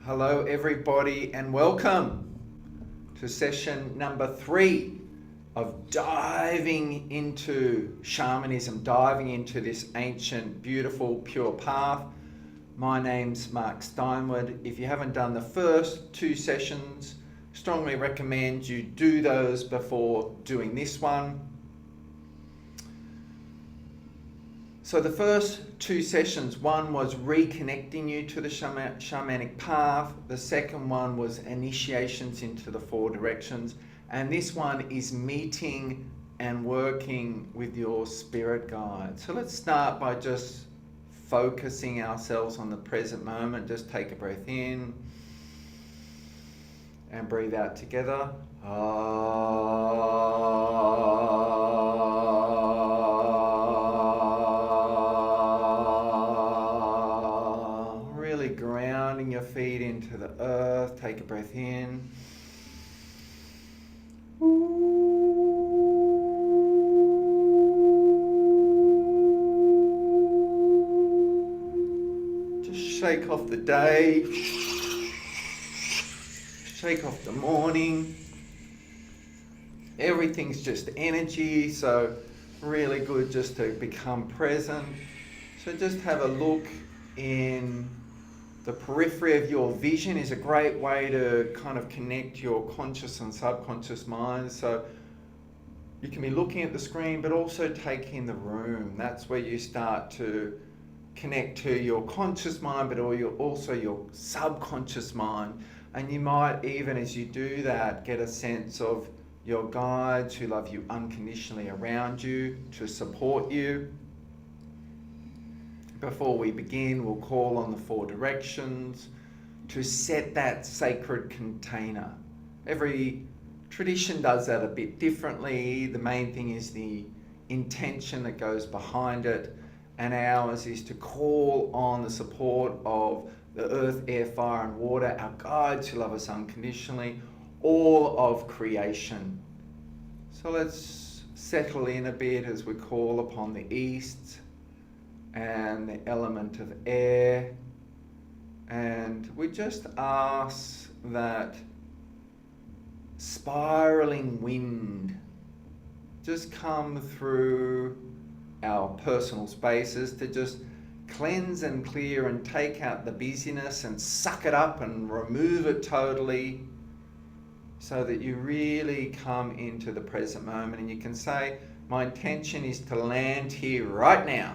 Hello everybody and welcome to session number 3 of diving into shamanism, diving into this ancient, beautiful, pure path. My name's Mark Steinwood. If you haven't done the first 2 sessions, strongly recommend you do those before doing this one. So the first 2 sessions, one was reconnecting you to the shamanic path. The second one was initiations into the 4 directions. And this one is meeting and working with your spirit guide. So let's start by just focusing ourselves on the present moment. Just take a breath in and breathe out together. Really grounding your feet into the earth. Take a breath in. Just shake off the day. Shake off the morning. Everything's just energy, so really good just to become present. So just have a look in the periphery of your vision. Is a great way to kind of connect your conscious and subconscious minds. So you can be looking at the screen, but also take in the room. That's where you start to connect to your conscious mind, but also your subconscious mind. And you might even, as you do that, get a sense of your guides who love you unconditionally around you to support you. Before we begin, we'll call on the 4 directions to set that sacred container. Every tradition does that a bit differently. The main thing is the intention that goes behind it, and ours is to call on the support of the earth, air, fire and water, our guides who love us unconditionally, all of creation. So let's settle in a bit as we call upon the east and the element of air, and we just ask that spiraling wind just come through our personal spaces to just cleanse and clear and take out the busyness and suck it up and remove it totally, so that you really come into the present moment. And you can say, my intention is to land here right now.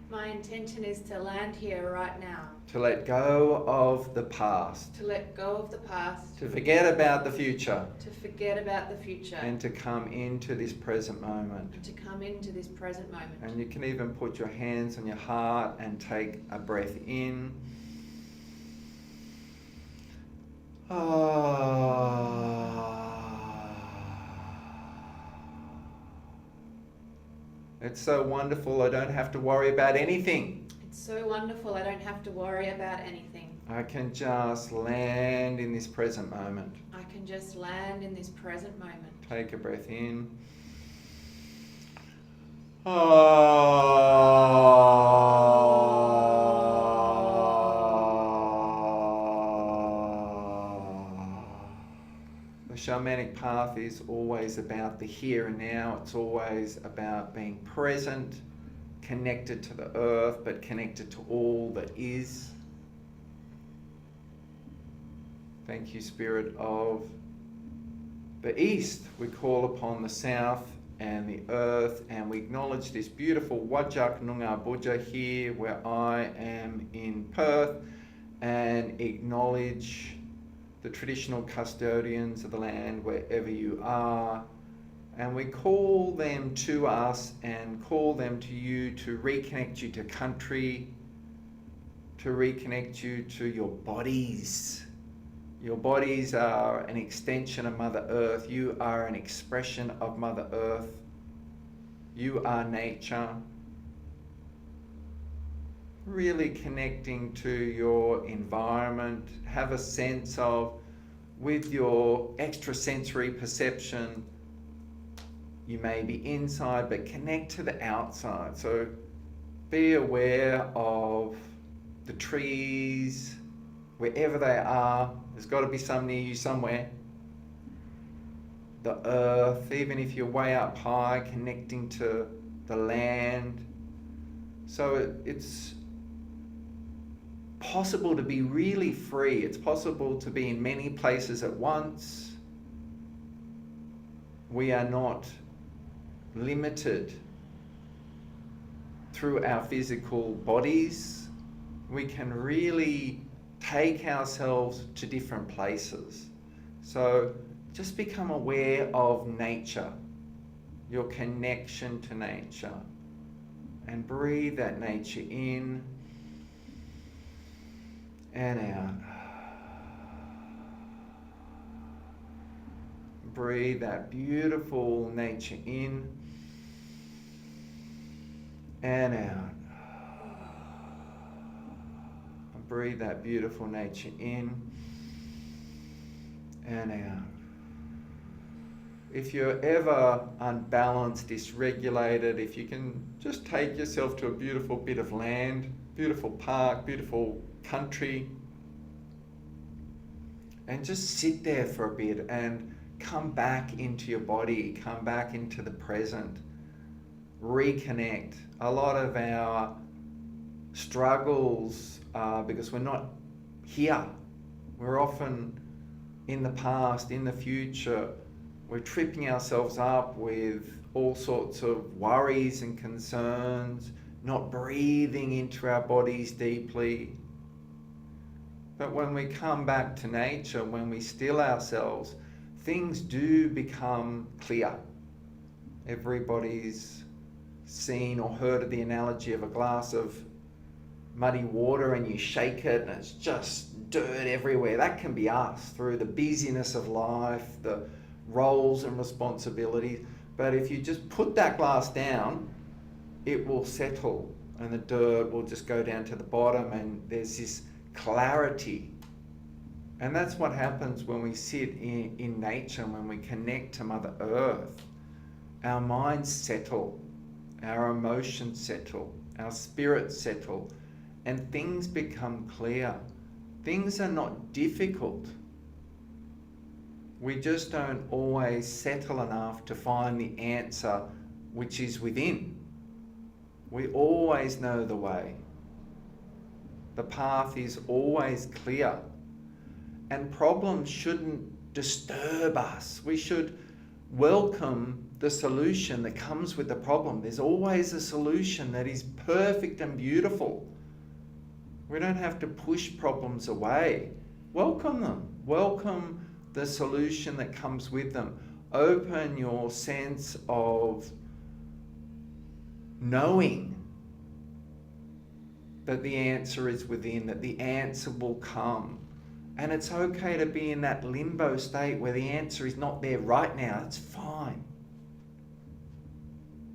My intention is to land here right now. To let go of the past. To let go of the past. To forget about the future. To forget about the future. And to come into this present moment. And to come into this present moment. And you can even put your hands on your heart and take a breath in. It's so wonderful, I don't have to worry about anything. It's so wonderful, I don't have to worry about anything. I can just land in this present moment. I can just land in this present moment. Take a breath in. The shamanic path is always about the here and now. It's always about being present, connected to the earth, but connected to all that is. Thank you, Spirit of the East. We call upon the South and the earth, and we acknowledge this beautiful Wajak Noongar Budja here where I am in Perth, and acknowledge the traditional custodians of the land wherever you are, and we call them to us and call them to you to reconnect you to country, to reconnect you to your bodies. Your bodies are an extension of Mother Earth. You are an expression of Mother Earth. You are nature. Really connecting to your environment. Have a sense of, with your extrasensory perception, you may be inside, but connect to the outside. So be aware of the trees, wherever they are. There's got to be some near you somewhere. The earth, even if you're way up high, connecting to the land. So it's possible to be really free. It's possible to be in many places at once. We are not limited through our physical bodies. We can really take ourselves to different places. So just become aware of nature, your connection to nature, and breathe that nature in and out. Breathe that beautiful nature in and out. Breathe that beautiful nature in and out. If you're ever unbalanced, dysregulated, if you can just take yourself to a beautiful bit of land, beautiful park, beautiful country, and just sit there for a bit and come back into your body, come back into the present, reconnect. A lot of our struggles are because we're not here. We're often in the past, in the future. We're tripping ourselves up with all sorts of worries and concerns, not breathing into our bodies deeply. But when we come back to nature, when we still ourselves, things do become clear. Everybody's seen or heard of the analogy of a glass of muddy water and you shake it and it's just dirt everywhere. That can be us through the busyness of life, the roles and responsibilities. But if you just put that glass down, it will settle and the dirt will just go down to the bottom and there's this clarity. And that's what happens when we sit in nature, when we connect to Mother Earth. Our minds settle, our emotions settle, our spirits settle, and things become clear. Things are not difficult. We just don't always settle enough to find the answer which is within. We always know the way. The path is always clear. And problems shouldn't disturb us. We should welcome the solution that comes with the problem. There's always a solution that is perfect and beautiful. We don't have to push problems away. Welcome them. Welcome the solution that comes with them. Open your sense of knowing that the answer is within, that the answer will come. And it's okay to be in that limbo state where the answer is not there right now. It's fine.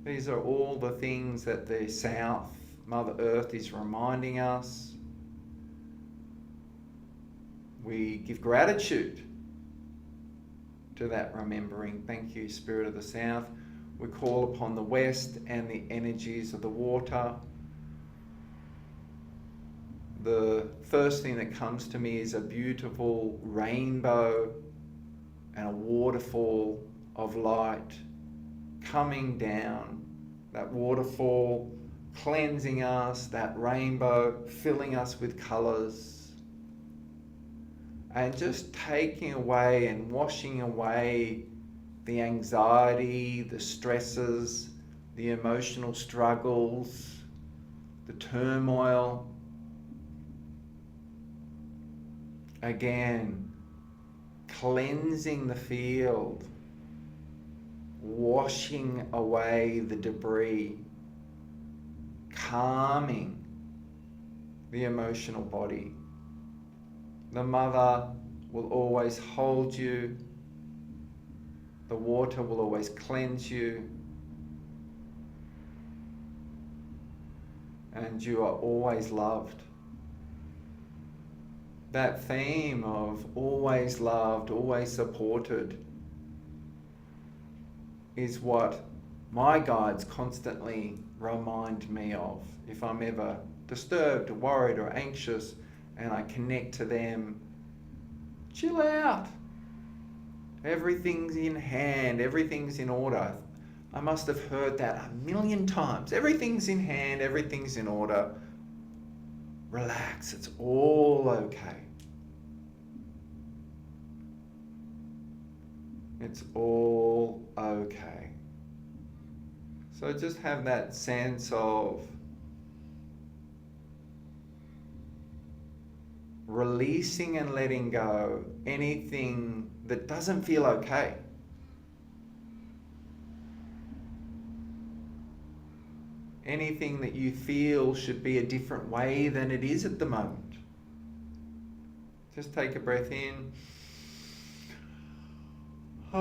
These are all the things that the South, Mother Earth, is reminding us. We give gratitude to that remembering. Thank you, Spirit of the South. We call upon the West and the energies of the water. The first thing that comes to me is a beautiful rainbow and a waterfall of light coming down. That waterfall cleansing us, that rainbow filling us with colours, and just taking away and washing away the anxiety, the stresses, the emotional struggles, the turmoil. Again, cleansing the field, washing away the debris, calming the emotional body. The mother will always hold you. The water will always cleanse you. And you are always loved. That theme of always loved, always supported is what my guides constantly remind me of. If I'm ever disturbed or worried or anxious, and I connect to them. Chill out. Everything's in hand, everything's in order. I must have heard that a million times. Everything's in hand, everything's in order. Relax, it's all okay. It's all okay. So just have that sense of releasing and letting go anything that doesn't feel okay. Anything that you feel should be a different way than it is at the moment. Just take a breath in. I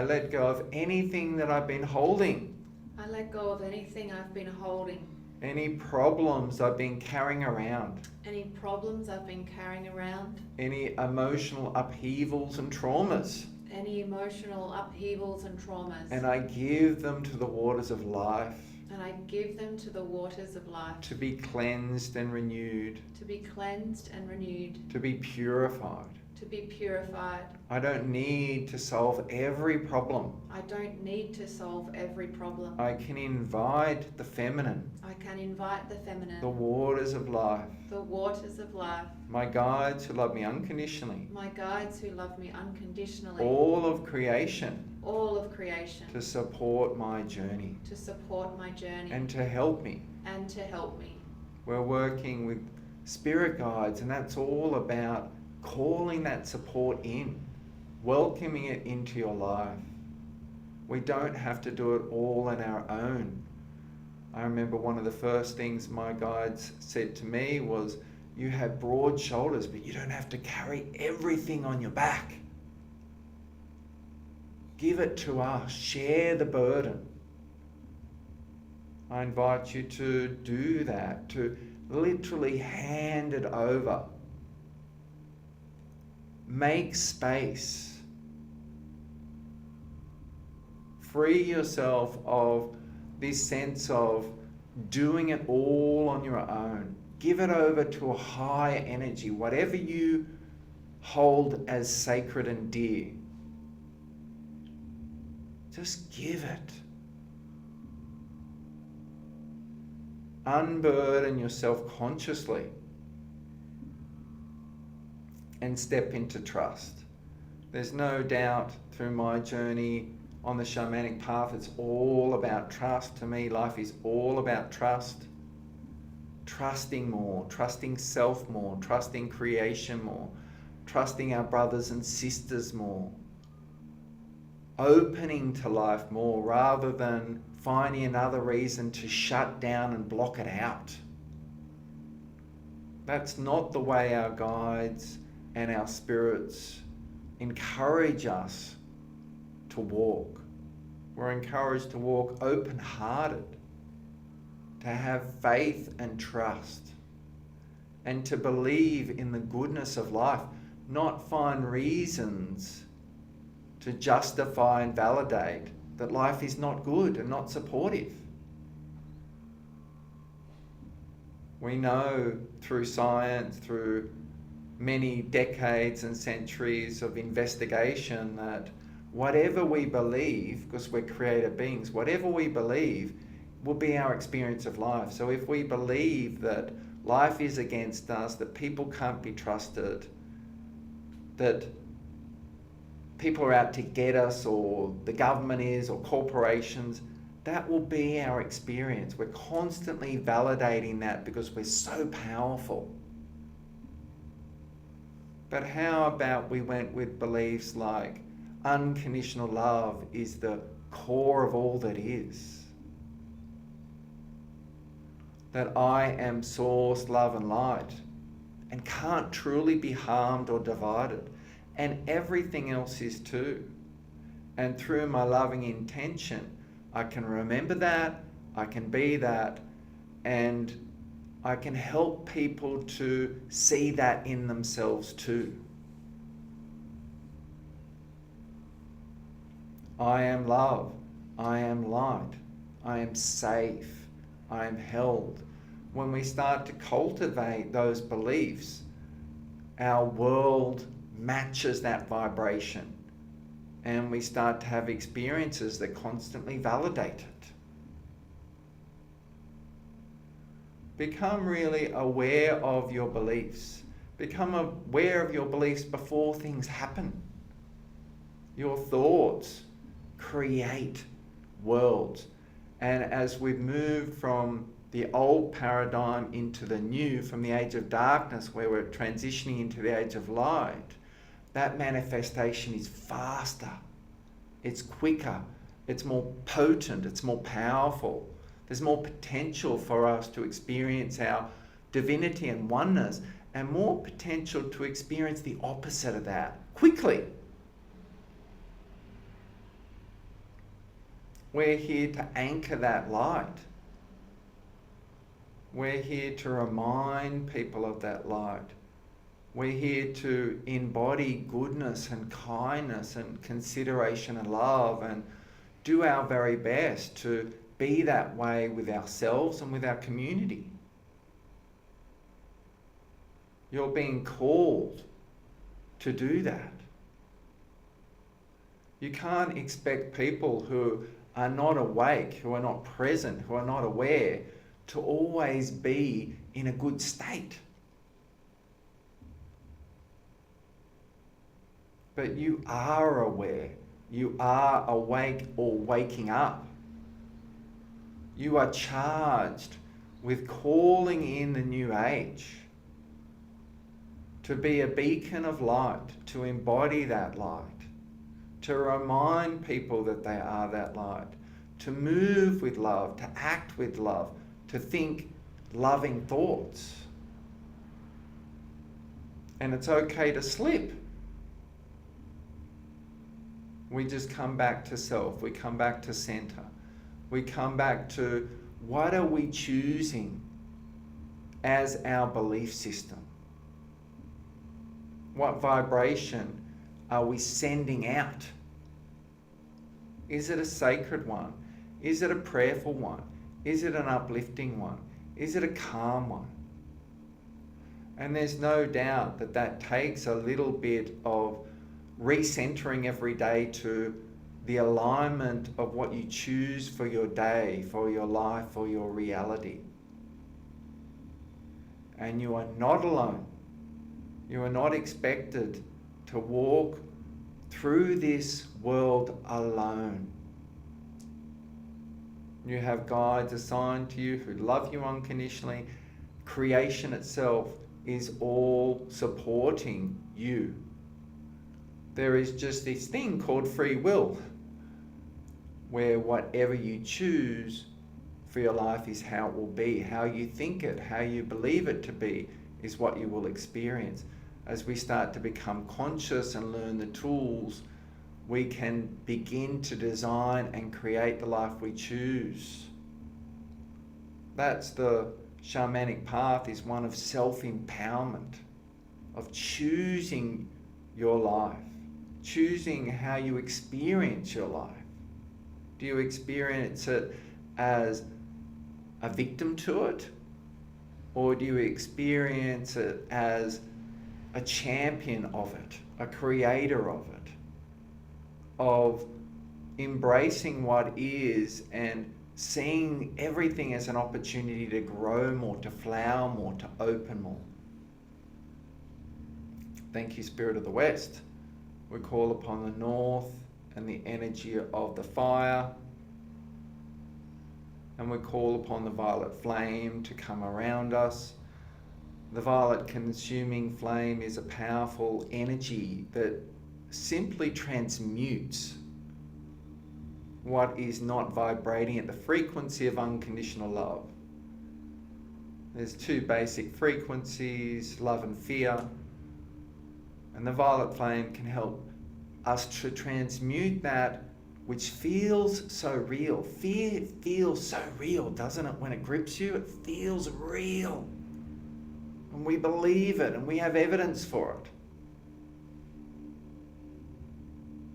let go of anything that I've been holding. I let go of anything I've been holding. Any problems I've been carrying around. Any problems I've been carrying around. Any emotional upheavals and traumas. Any emotional upheavals and traumas. And I give them to the waters of life. And I give them to the waters of life. To be cleansed and renewed. To be cleansed and renewed. To be purified. To be purified. I don't need to solve every problem. I don't need to solve every problem. I can invite the feminine. I can invite the feminine. The waters of life. The waters of life. My guides who love me unconditionally. My guides who love me unconditionally. All of creation. All of creation. To support my journey. To support my journey. And to help me. And to help me. We're working with spirit guides, and that's all about calling that support in, welcoming it into your life. We don't have to do it all on our own. I remember one of the first things my guides said to me was, you have broad shoulders, but you don't have to carry everything on your back. Give it to us, share the burden. I invite you to do that, to literally hand it over. Make space. Free yourself of this sense of doing it all on your own. Give it over to a higher energy, whatever you hold as sacred and dear. Just give it. Unburden yourself consciously. And step into trust. There's no doubt through my journey on the shamanic path, it's all about trust. To me, life is all about trust. Trusting more, trusting self more, trusting creation more, trusting our brothers and sisters more. Opening to life more rather than finding another reason to shut down and block it out. That's not the way our guides and our spirits encourage us to walk. We're encouraged to walk open-hearted, to have faith and trust, and to believe in the goodness of life, not find reasons to justify and validate that life is not good and not supportive. We know through science, through many decades and centuries of investigation that whatever we believe, because we're creative beings, whatever we believe will be our experience of life. So if we believe that life is against us, that people can't be trusted, that people are out to get us, or the government is, or corporations, that will be our experience. We're constantly validating that because we're so powerful. But how about we went with beliefs like unconditional love is the core of all that is? That I am source, love and light and can't truly be harmed or divided. And everything else is too. And through my loving intention, I can remember that, I can be that, and I can help people to see that in themselves too. I am love. I am light. I am safe. I am held. When we start to cultivate those beliefs, our world matches that vibration, and we start to have experiences that constantly validate it. Become really aware of your beliefs. Become aware of your beliefs before things happen. Your thoughts create worlds. And as we've moved from the old paradigm into the new, from the age of darkness where we're transitioning into the age of light, that manifestation is faster, it's quicker, it's more potent, it's more powerful. There's more potential for us to experience our divinity and oneness, and more potential to experience the opposite of that quickly. We're here to anchor that light. We're here to remind people of that light. We're here to embody goodness and kindness and consideration and love, and do our very best to be that way with ourselves and with our community. You're being called to do that. You can't expect people who are not awake, who are not present, who are not aware, to always be in a good state. But you are aware. You are awake or waking up. You are charged with calling in the new age, to be a beacon of light, to embody that light, to remind people that they are that light, to move with love, to act with love, to think loving thoughts. And it's okay to slip. We just come back to self. We come back to center. We come back to what are we choosing as our belief system? What vibration are we sending out? Is it a sacred one? Is it a prayerful one? Is it an uplifting one? Is it a calm one? And there's no doubt that that takes a little bit of recentering every day to the alignment of what you choose for your day, for your life, for your reality. And you are not alone. You are not expected to walk through this world alone. You have guides assigned to you who love you unconditionally. Creation itself is all supporting you. There is just this thing called free will, where whatever you choose for your life is how it will be. How you think it, how you believe it to be, is what you will experience. As we start to become conscious and learn the tools, we can begin to design and create the life we choose. That's the shamanic path, is one of self-empowerment, of choosing your life, choosing how you experience your life. Do you experience it as a victim to it? Or do you experience it as a champion of it, a creator of it, of embracing what is and seeing everything as an opportunity to grow more, to flower more, to open more? Thank you, Spirit of the West. We call upon the North and the energy of the fire, and we call upon the violet flame to come around us. The violet consuming flame is a powerful energy that simply transmutes what is not vibrating at the frequency of unconditional love. There's two basic frequencies, love and fear, and the violet flame can help us to transmute that which feels so real. Fear feels so real, doesn't it? When it grips you, it feels real. And we believe it, and we have evidence for it.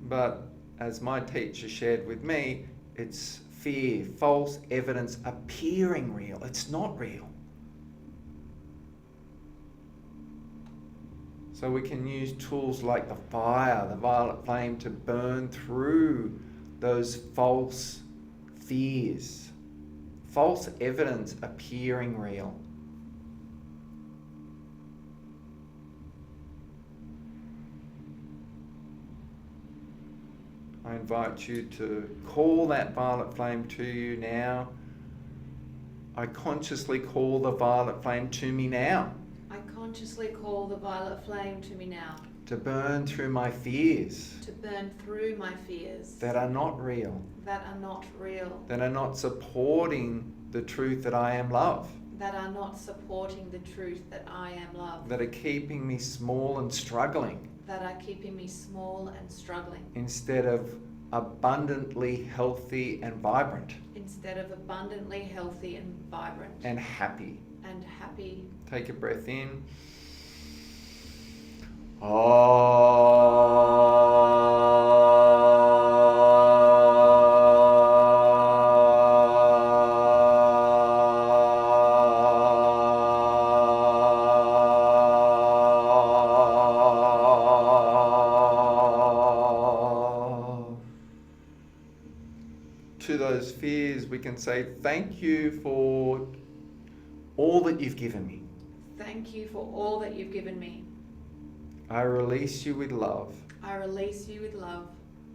But as my teacher shared with me, it's fear, false evidence appearing real. It's not real. So we can use tools like the fire, the violet flame, to burn through those false fears, false evidence appearing real. I invite you to call that violet flame to you now. I consciously call the violet flame to me now. I consciously call the violet flame to me now. To burn through my fears. To burn through my fears. That are not real. That are not real. That are not supporting the truth that I am love. That are not supporting the truth that I am love. That are keeping me small and struggling. That are keeping me small and struggling. Instead of abundantly healthy and vibrant. Instead of abundantly healthy and vibrant. And happy. And happy. Take a breath in. To those fears, we can say, thank you for all that you've given me. Thank you for all that you've given me. I release you with love. I release you with love.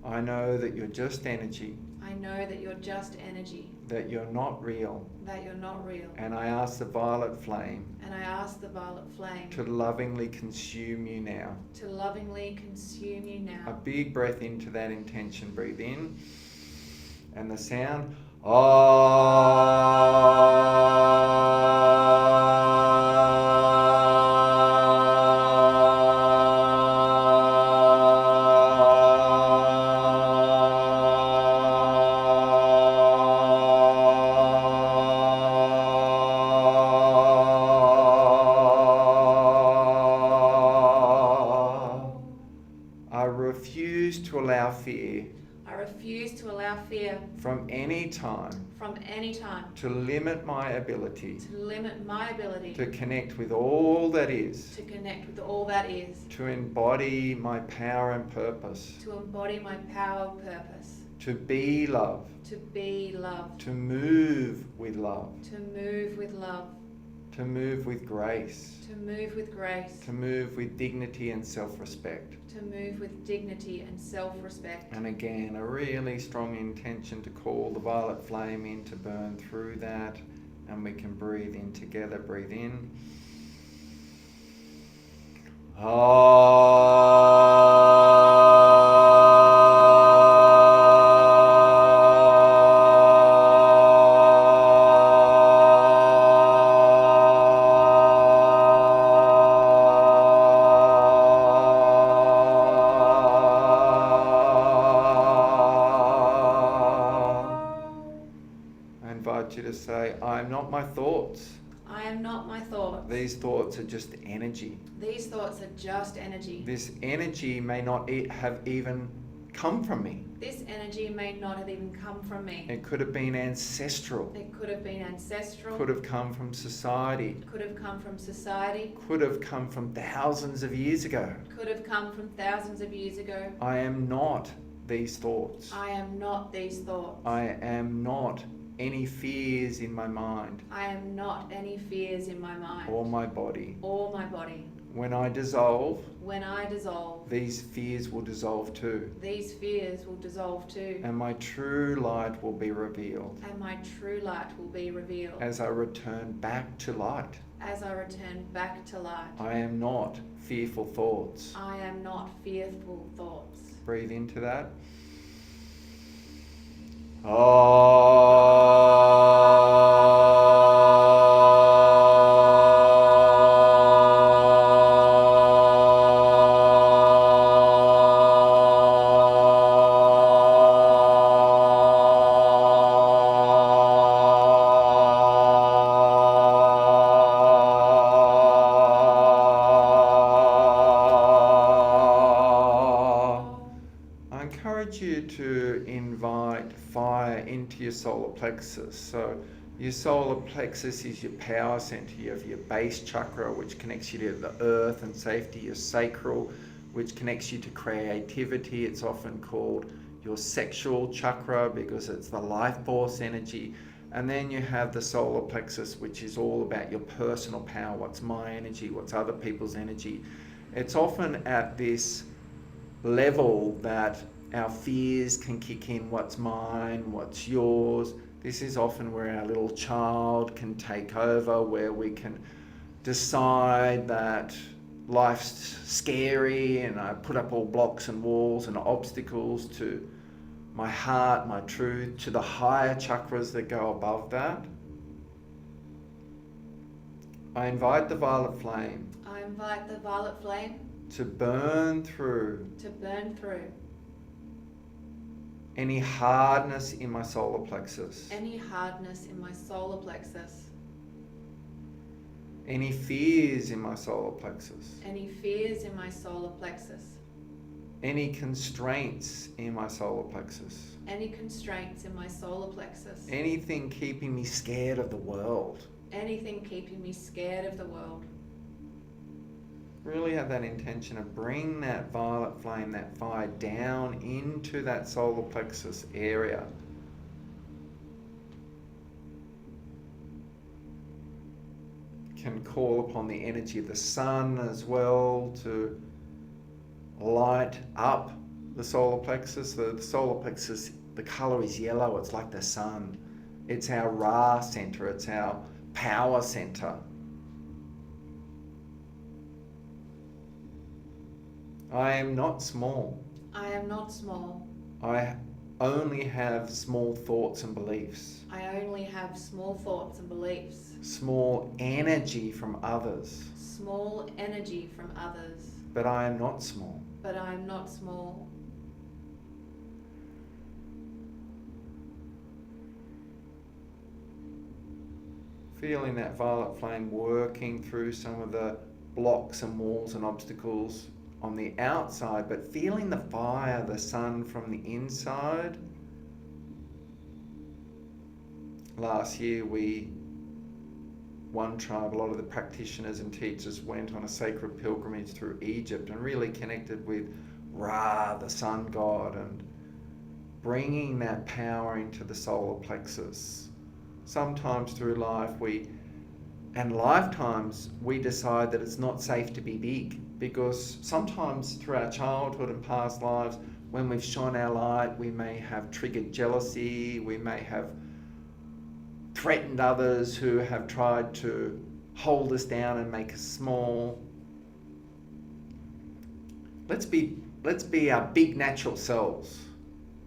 I know that you're just energy. I know that you're just energy. That you're not real. That you're not real. And I ask the violet flame. And I ask the violet flame. To lovingly consume you now. To lovingly consume you now. A big breath into that intention. Breathe in. And the sound. I refuse to allow fear. I refuse to allow fear From any time. From any time. To limit my ability. To limit my ability. To connect with all that is. To connect with all that is. To embody my power and purpose. To embody my power and purpose. To be love. To be love. To move with love. To move with love. To move with grace. To move with grace. To move with dignity and self-respect. To move with dignity and self-respect. And again, a really strong intention to call the violet flame in to burn through that. And we can breathe in together. Breathe in. You to say, I am not my thoughts. I am not my thoughts. These thoughts are just energy. These thoughts are just energy. This energy may not have even come from me. This energy may not have even come from me. It could have been ancestral. It could have been ancestral. Could have come from society. Could have come from society. Could have come from thousands of years ago. Could have come from thousands of years ago. I am not these thoughts. I am not these thoughts. I am not any fears in my mind. I am not any fears in my mind. Or my body. Or my body. When I dissolve, these fears will dissolve too. These fears will dissolve too. And my true light will be revealed. And my true light will be revealed. As I return back to light. As I return back to light. I am not fearful thoughts. I am not fearful thoughts. Breathe into that. I encourage you to fire into your solar plexus. So your solar plexus is your power center. You have your base chakra, which connects you to the earth and safety, your sacral, which connects you to creativity. It's often called your sexual chakra because it's the life force energy. And then you have the solar plexus, which is all about your personal power. What's my energy? What's other people's energy? It's often at this level that our fears can kick in. What's mine? What's yours? This is often where our little child can take over, where we can decide that life's scary and I put up all blocks and walls and obstacles to my heart, my truth, to the higher chakras that go above that. I invite the violet flame. I invite the violet flame To burn through. to burn through Any hardness in my solar plexus. any hardness in my solar plexus, Any fears in my solar plexus. any fears in my solar plexus, Any constraints in my solar plexus. any constraints in my solar plexus, Anything keeping me scared of the world. anything keeping me scared of the world. Really have that intention of bring that violet flame, that fire down into that solar plexus area. Can call upon the energy of the sun as well to light up the solar plexus. The solar plexus, the color is yellow. It's like the sun. It's our Ra center. It's our power center. I am not small. I am not small. I only have small thoughts and beliefs. I only have small thoughts and beliefs, Small energy from others. small energy from others, But I am not small. but I am not small. Feeling that violet flame working through some of the blocks and walls and obstacles on the outside, but feeling the fire, the sun from the inside. Last year one tribe, a lot of the practitioners and teachers went on a sacred pilgrimage through Egypt and really connected with Ra, the sun god, and bringing that power into the solar plexus. Sometimes through life lifetimes we decide that it's not safe to be big, because sometimes through our childhood and past lives, when we've shone our light, we may have triggered jealousy, we may have threatened others who have tried to hold us down and make us small. Let's be our big natural selves.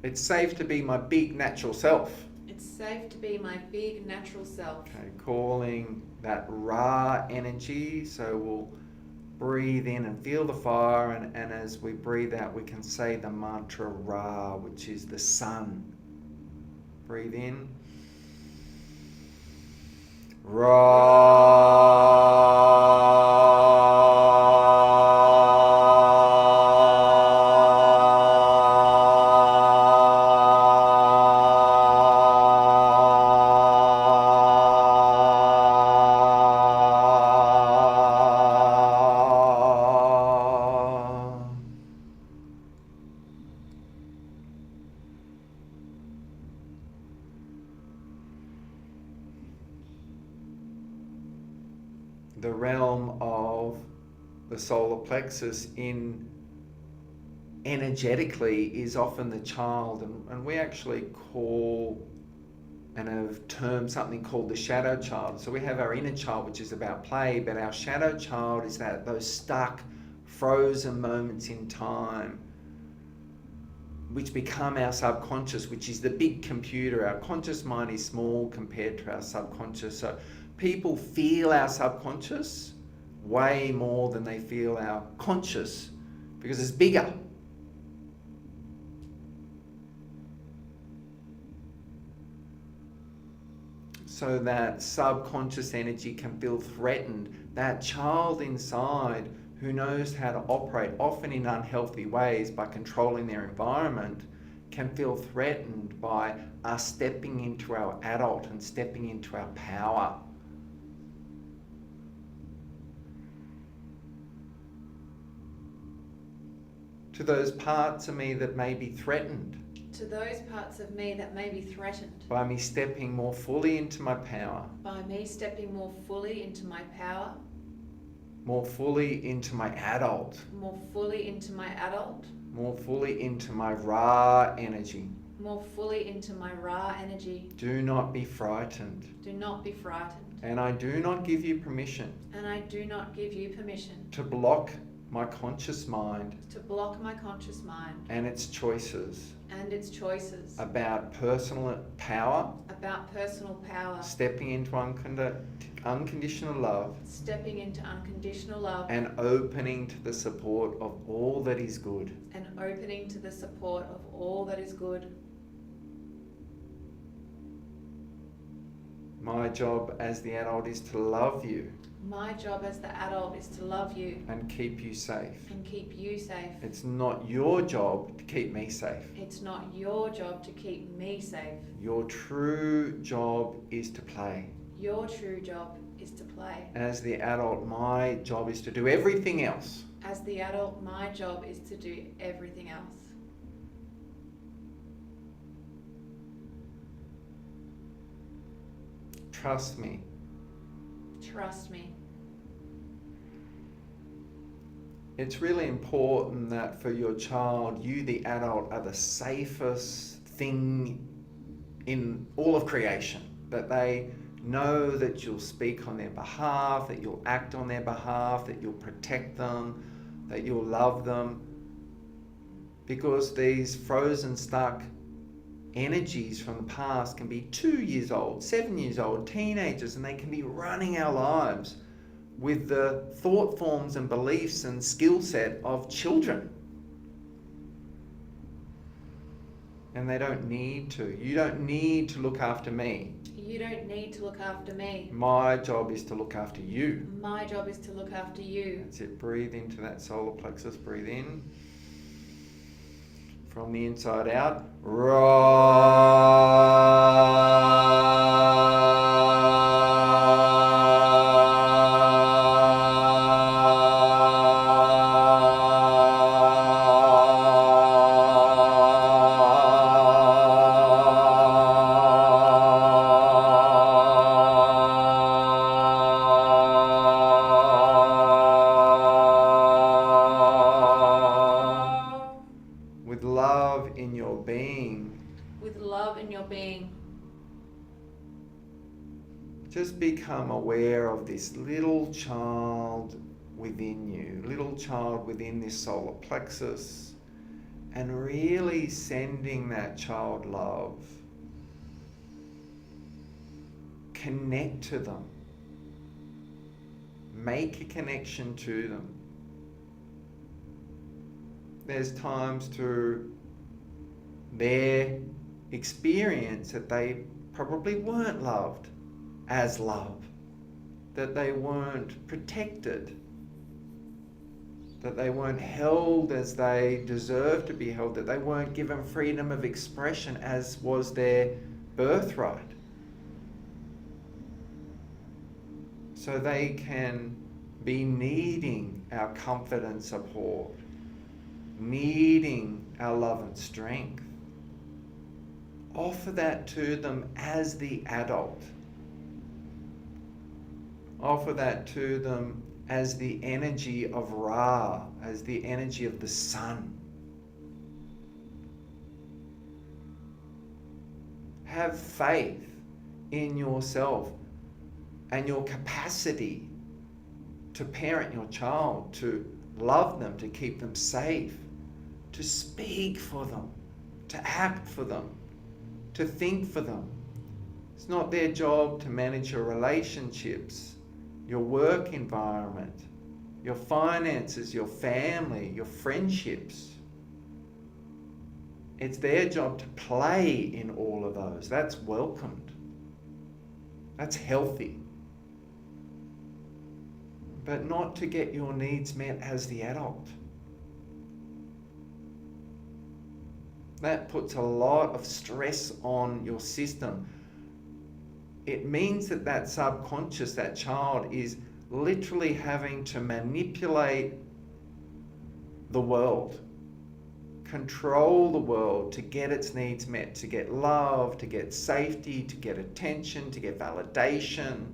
It's safe to be my big natural self. It's safe to be my big natural self. Okay, calling that Ra energy. So we'll breathe in and feel the fire, and as we breathe out, we can say the mantra Ra, which is the sun. Breathe in. The realm of the solar plexus in energetically is often the child, and we actually call and have termed something called the shadow child. So we have our inner child, which is about play, but our shadow child is those stuck, frozen moments in time which become our subconscious, which is the big computer. Our conscious mind is small compared to our subconscious. So people feel our subconscious way more than they feel our conscious, because it's bigger. So that subconscious energy can feel threatened. That child inside who knows how to operate, often in unhealthy ways, by controlling their environment, can feel threatened by us stepping into our adult and stepping into our power. To those parts of me that may be threatened To those parts of me that may be threatened by me stepping more fully into my power, by me stepping more fully into my power, more fully into my adult, more fully into my adult, more fully into my Ra energy. more fully into my Ra energy. Do not be frightened. Do not be frightened. And I do not give you permission And I do not give you permission to block my conscious mind to block my conscious mind and its choices and its choices about personal power, about personal power, stepping into unconditional love, stepping into unconditional love, and opening to the support of all that is good. and opening to the support of all that is good. My job as the adult is to love you My job as the adult is to love you and keep you safe. and keep you safe. It's not your job to keep me safe. It's not your job to keep me safe. Your true job is to play. Your true job is to play. As the adult, my job is to do everything else. As the adult, my job is to do everything else. Trust me. Trust me. It's really important that for your child, you, the adult, are the safest thing in all of creation. That they know that you'll speak on their behalf, that you'll act on their behalf, that you'll protect them, that you'll love them. Because these frozen, stuck energies from the past can be 2 years old, 7 years old, teenagers, and they can be running our lives with the thought forms and beliefs and skill set of children. And they don't need to. You don't need to look after me. You don't need to look after me. My job is to look after you. My job is to look after you. That's it. Breathe into that solar plexus. Breathe in. From the inside out. With love in your being. With love in your being. Just become aware of this little child within you, little child within this solar plexus, and really sending that child love. Connect to them. Make a connection to them. There's times through their experience that they probably weren't loved as love, that they weren't protected, that they weren't held as they deserved to be held, that they weren't given freedom of expression as was their birthright. So they can be needing our comfort and support, needing our love and strength. Offer that to them as the adult. Offer that to them as the energy of Ra, as the energy of the sun. Have faith in yourself and your capacity to parent your child, to love them, to keep them safe, to speak for them, to act for them, to think for them. It's not their job to manage your relationships, your work environment, your finances, your family, your friendships. It's their job to play in all of those. That's welcomed. That's healthy. But not to get your needs met as the adult. That puts a lot of stress on your system. It means that that subconscious, that child, is literally having to manipulate the world, control the world to get its needs met, to get love, to get safety, to get attention, to get validation.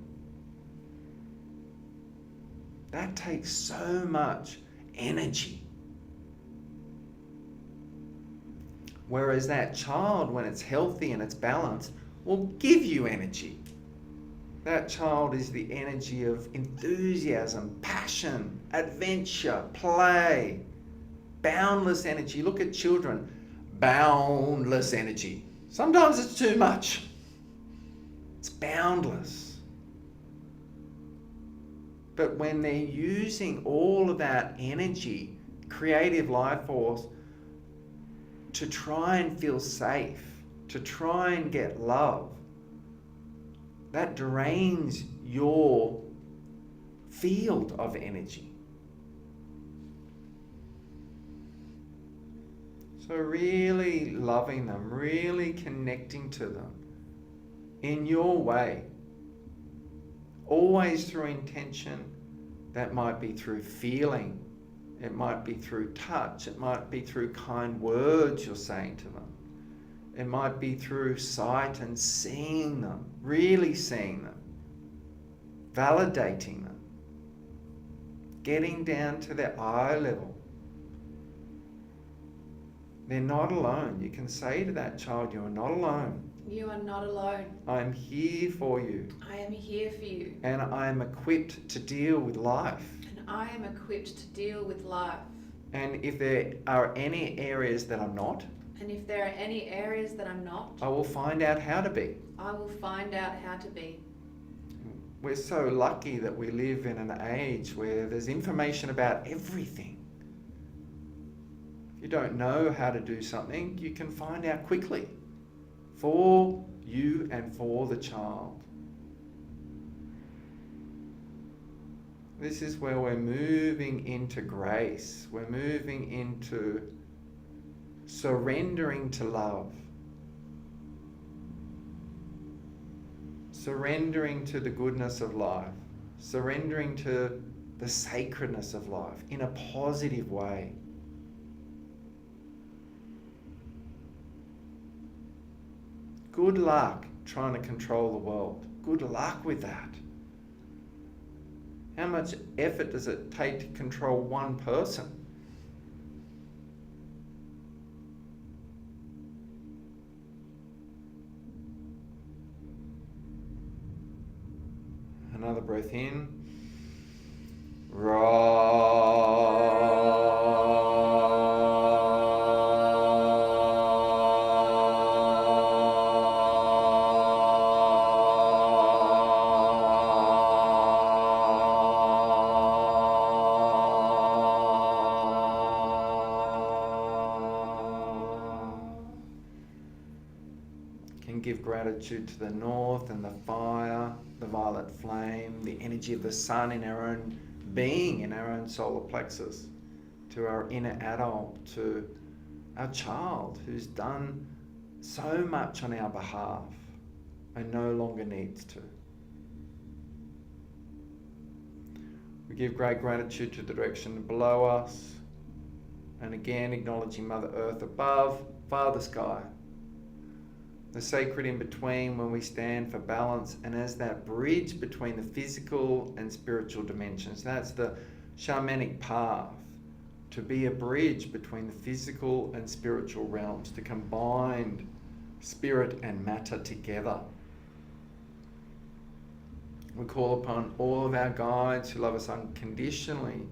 That takes so much energy. Whereas that child, when it's healthy and it's balanced, will give you energy. That child is the energy of enthusiasm, passion, adventure, play, boundless energy. Look at children, boundless energy. Sometimes it's too much. It's boundless. But when they're using all of that energy, creative life force, to try and feel safe, to try and get love, that drains your field of energy. So really loving them, really connecting to them in your way, always through intention. That might be through feeling, it might be through touch, it might be through kind words you're saying to them. It might be through sight and seeing them, really seeing them, validating them, getting down to their eye level. They're not alone. You can say to that child, you are not alone. You are not alone. I am here for you. I am here for you. And I am equipped to deal with life. And I am equipped to deal with life. And if there are any areas that I'm not, And if there are any areas that I'm not, I will find out how to be. I will find out how to be. We're so lucky that we live in an age where there's information about everything. If you don't know how to do something, you can find out quickly for you and for the child. This is where we're moving into grace. We're moving into surrendering to love. Surrendering to the goodness of life. Surrendering to the sacredness of life in a positive way. Good luck trying to control the world. Good luck with that. How much effort does it take to control one person? Another breath in. Can give gratitude to the north and the fire, the violet flame, the energy of the sun in our own being, in our own solar plexus, to our inner adult, to our child who's done so much on our behalf and no longer needs to. We give great gratitude to the direction below us, and again acknowledging Mother Earth above, Father Sky, the sacred in between when we stand for balance, and as that bridge between the physical and spiritual dimensions. That's the shamanic path, to be a bridge between the physical and spiritual realms, to combine spirit and matter together. We call upon all of our guides who love us unconditionally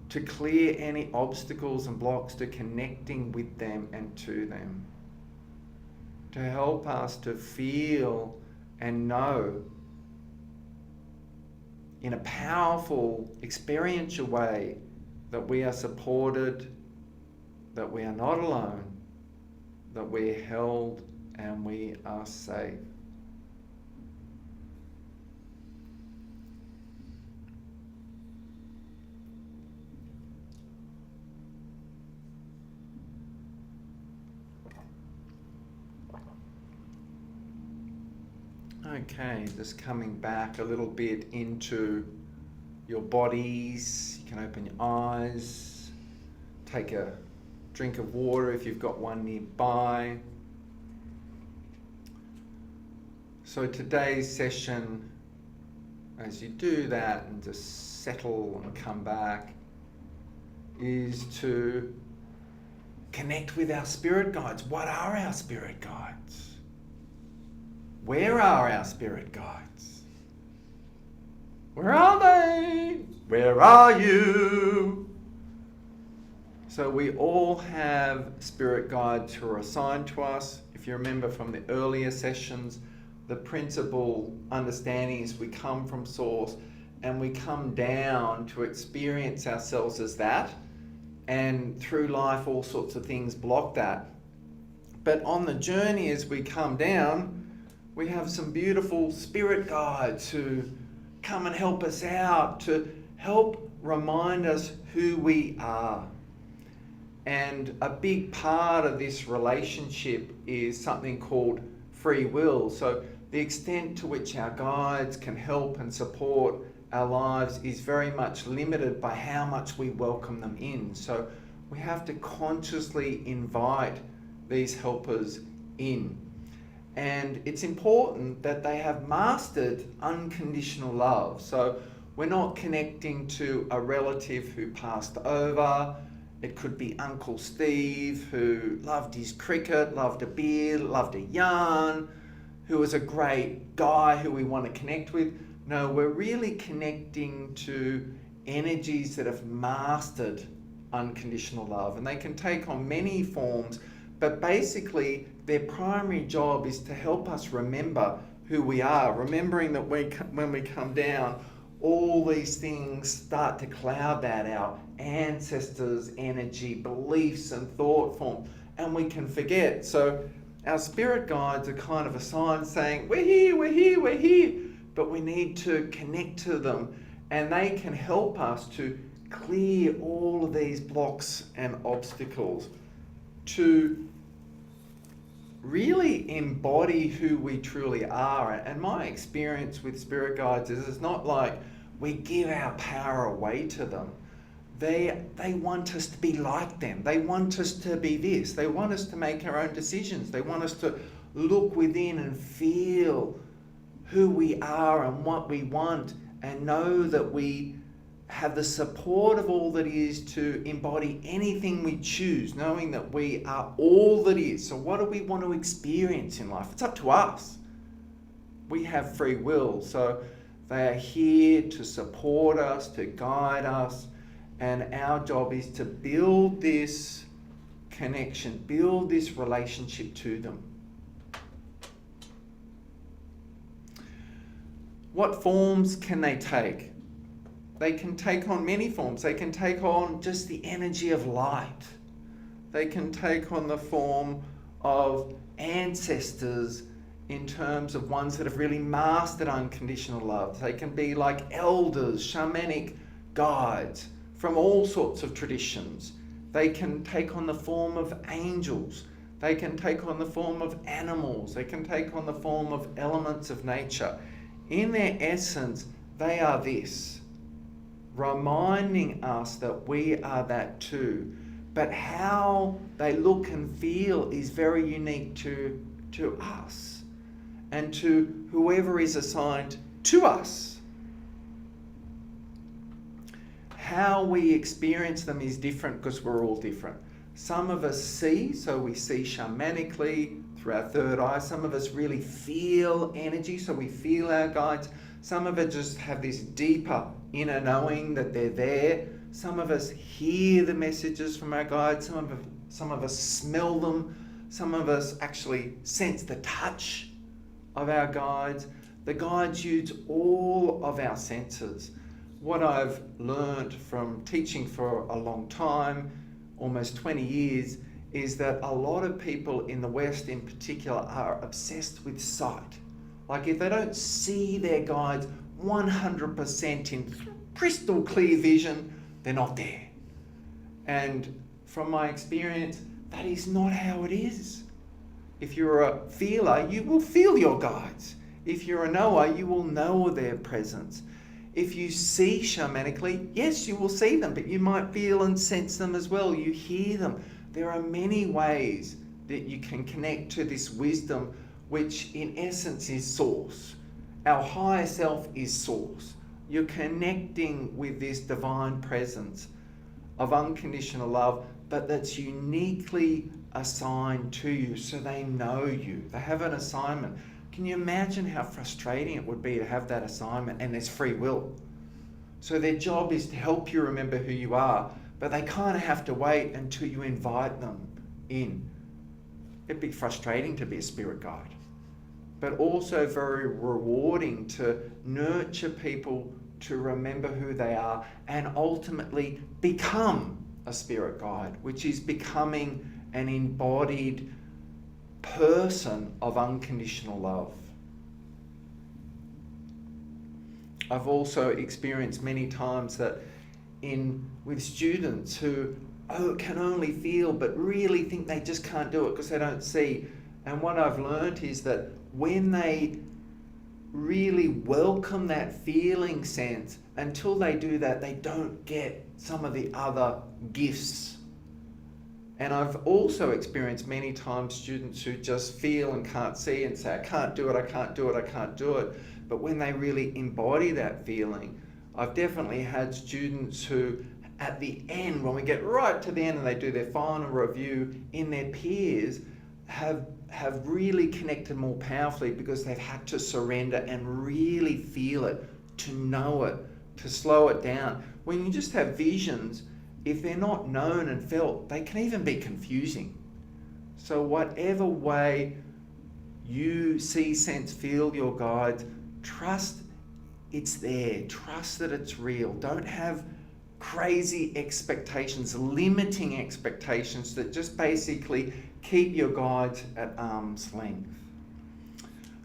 to clear any obstacles and blocks to connecting with them and to them, to help us to feel and know in a powerful, experiential way that we are supported, that we are not alone, that we're held and we are safe. Okay, just coming back a little bit into your bodies. You can open your eyes, take a drink of water if you've got one nearby. So today's session, as you do that and just settle and come back, is to connect with our spirit guides. What are our spirit guides? Where are our spirit guides? Where are they? Where are you? So we all have spirit guides who are assigned to us. If you remember from the earlier sessions, the principal understanding is we come from Source and we come down to experience ourselves as that. And through life, all sorts of things block that. But on the journey as we come down, we have some beautiful spirit guides who come and help us out, to help remind us who we are. And a big part of this relationship is something called free will. So the extent to which our guides can help and support our lives is very much limited by how much we welcome them in. So we have to consciously invite these helpers in. And it's important that they have mastered unconditional love. So we're not connecting to a relative who passed over. It could be Uncle Steve, who loved his cricket, loved a beer, loved a yarn, who was a great guy who we want to connect with. No, we're really connecting to energies that have mastered unconditional love. And they can take on many forms, but basically their primary job is to help us remember who we are, remembering that when we come down, all these things start to cloud that, our ancestors' energy, beliefs and thought form, and we can forget. So our spirit guides are kind of a sign saying, we're here, we're here, we're here, but we need to connect to them, and they can help us to clear all of these blocks and obstacles, to really embody who we truly are. And my experience with spirit guides is it's not like we give our power away to them. They want us to be like them. They want us to be this. They want us to make our own decisions. They want us to look within and feel who we are and what we want, and know that we have the support of all that is to embody anything we choose, knowing that we are all that is. So what do we want to experience in life? It's up to us. We have free will. So they are here to support us, to guide us, and our job is to build this connection, build this relationship to them. What forms can they take? They can take on many forms. They can take on just the energy of light. They can take on the form of ancestors in terms of ones that have really mastered unconditional love. They can be like elders, shamanic guides from all sorts of traditions. They can take on the form of angels. They can take on the form of animals. They can take on the form of elements of nature. In their essence, they are this, reminding us that we are that too. But how they look and feel is very unique to us and to whoever is assigned to us. How we experience them is different because we're all different. Some of us see, so we see shamanically through our third eye. Some of us really feel energy, so we feel our guides. Some of us just have this deeper inner knowing that they're there. Some of us hear the messages from our guides. Some of us smell them. Some of us actually sense the touch of our guides. The guides use all of our senses. What I've learned from teaching for a long time, almost 20 years, is that a lot of people in the West in particular are obsessed with sight. Like if they don't see their guides 100% in crystal clear vision, they're not there. And from my experience, that is not how it is. If you're a feeler, you will feel your guides. If you're a knower, you will know their presence. If you see shamanically, yes, you will see them, but you might feel and sense them as well. You hear them. There are many ways that you can connect to this wisdom, which in essence is source. Our higher self is source. You're connecting with this divine presence of unconditional love, but that's uniquely assigned to you, so they know you. They have an assignment. Can you imagine how frustrating it would be to have that assignment and there's free will? So their job is to help you remember who you are, but they kind of have to wait until you invite them in. It'd be frustrating to be a spirit guide, but also very rewarding to nurture people to remember who they are and ultimately become a spirit guide, which is becoming an embodied person of unconditional love. I've also experienced many times that with students who can only feel but really think they just can't do it because they don't see. And what I've learned is that when they really welcome that feeling sense, until they do that, they don't get some of the other gifts. And I've also experienced many times students who just feel and can't see and say, I can't do it, I can't do it, I can't do it. But when they really embody that feeling, I've definitely had students who, at the end, when we get right to the end and they do their final review, in their peers, have really connected more powerfully because they've had to surrender and really feel it, to know it, to slow it down. When you just have visions, if they're not known and felt, they can even be confusing. So whatever way you see, sense, feel your guides, trust it's there. Trust that it's real. Don't have crazy expectations, limiting expectations that just basically keep your guides at arm's length.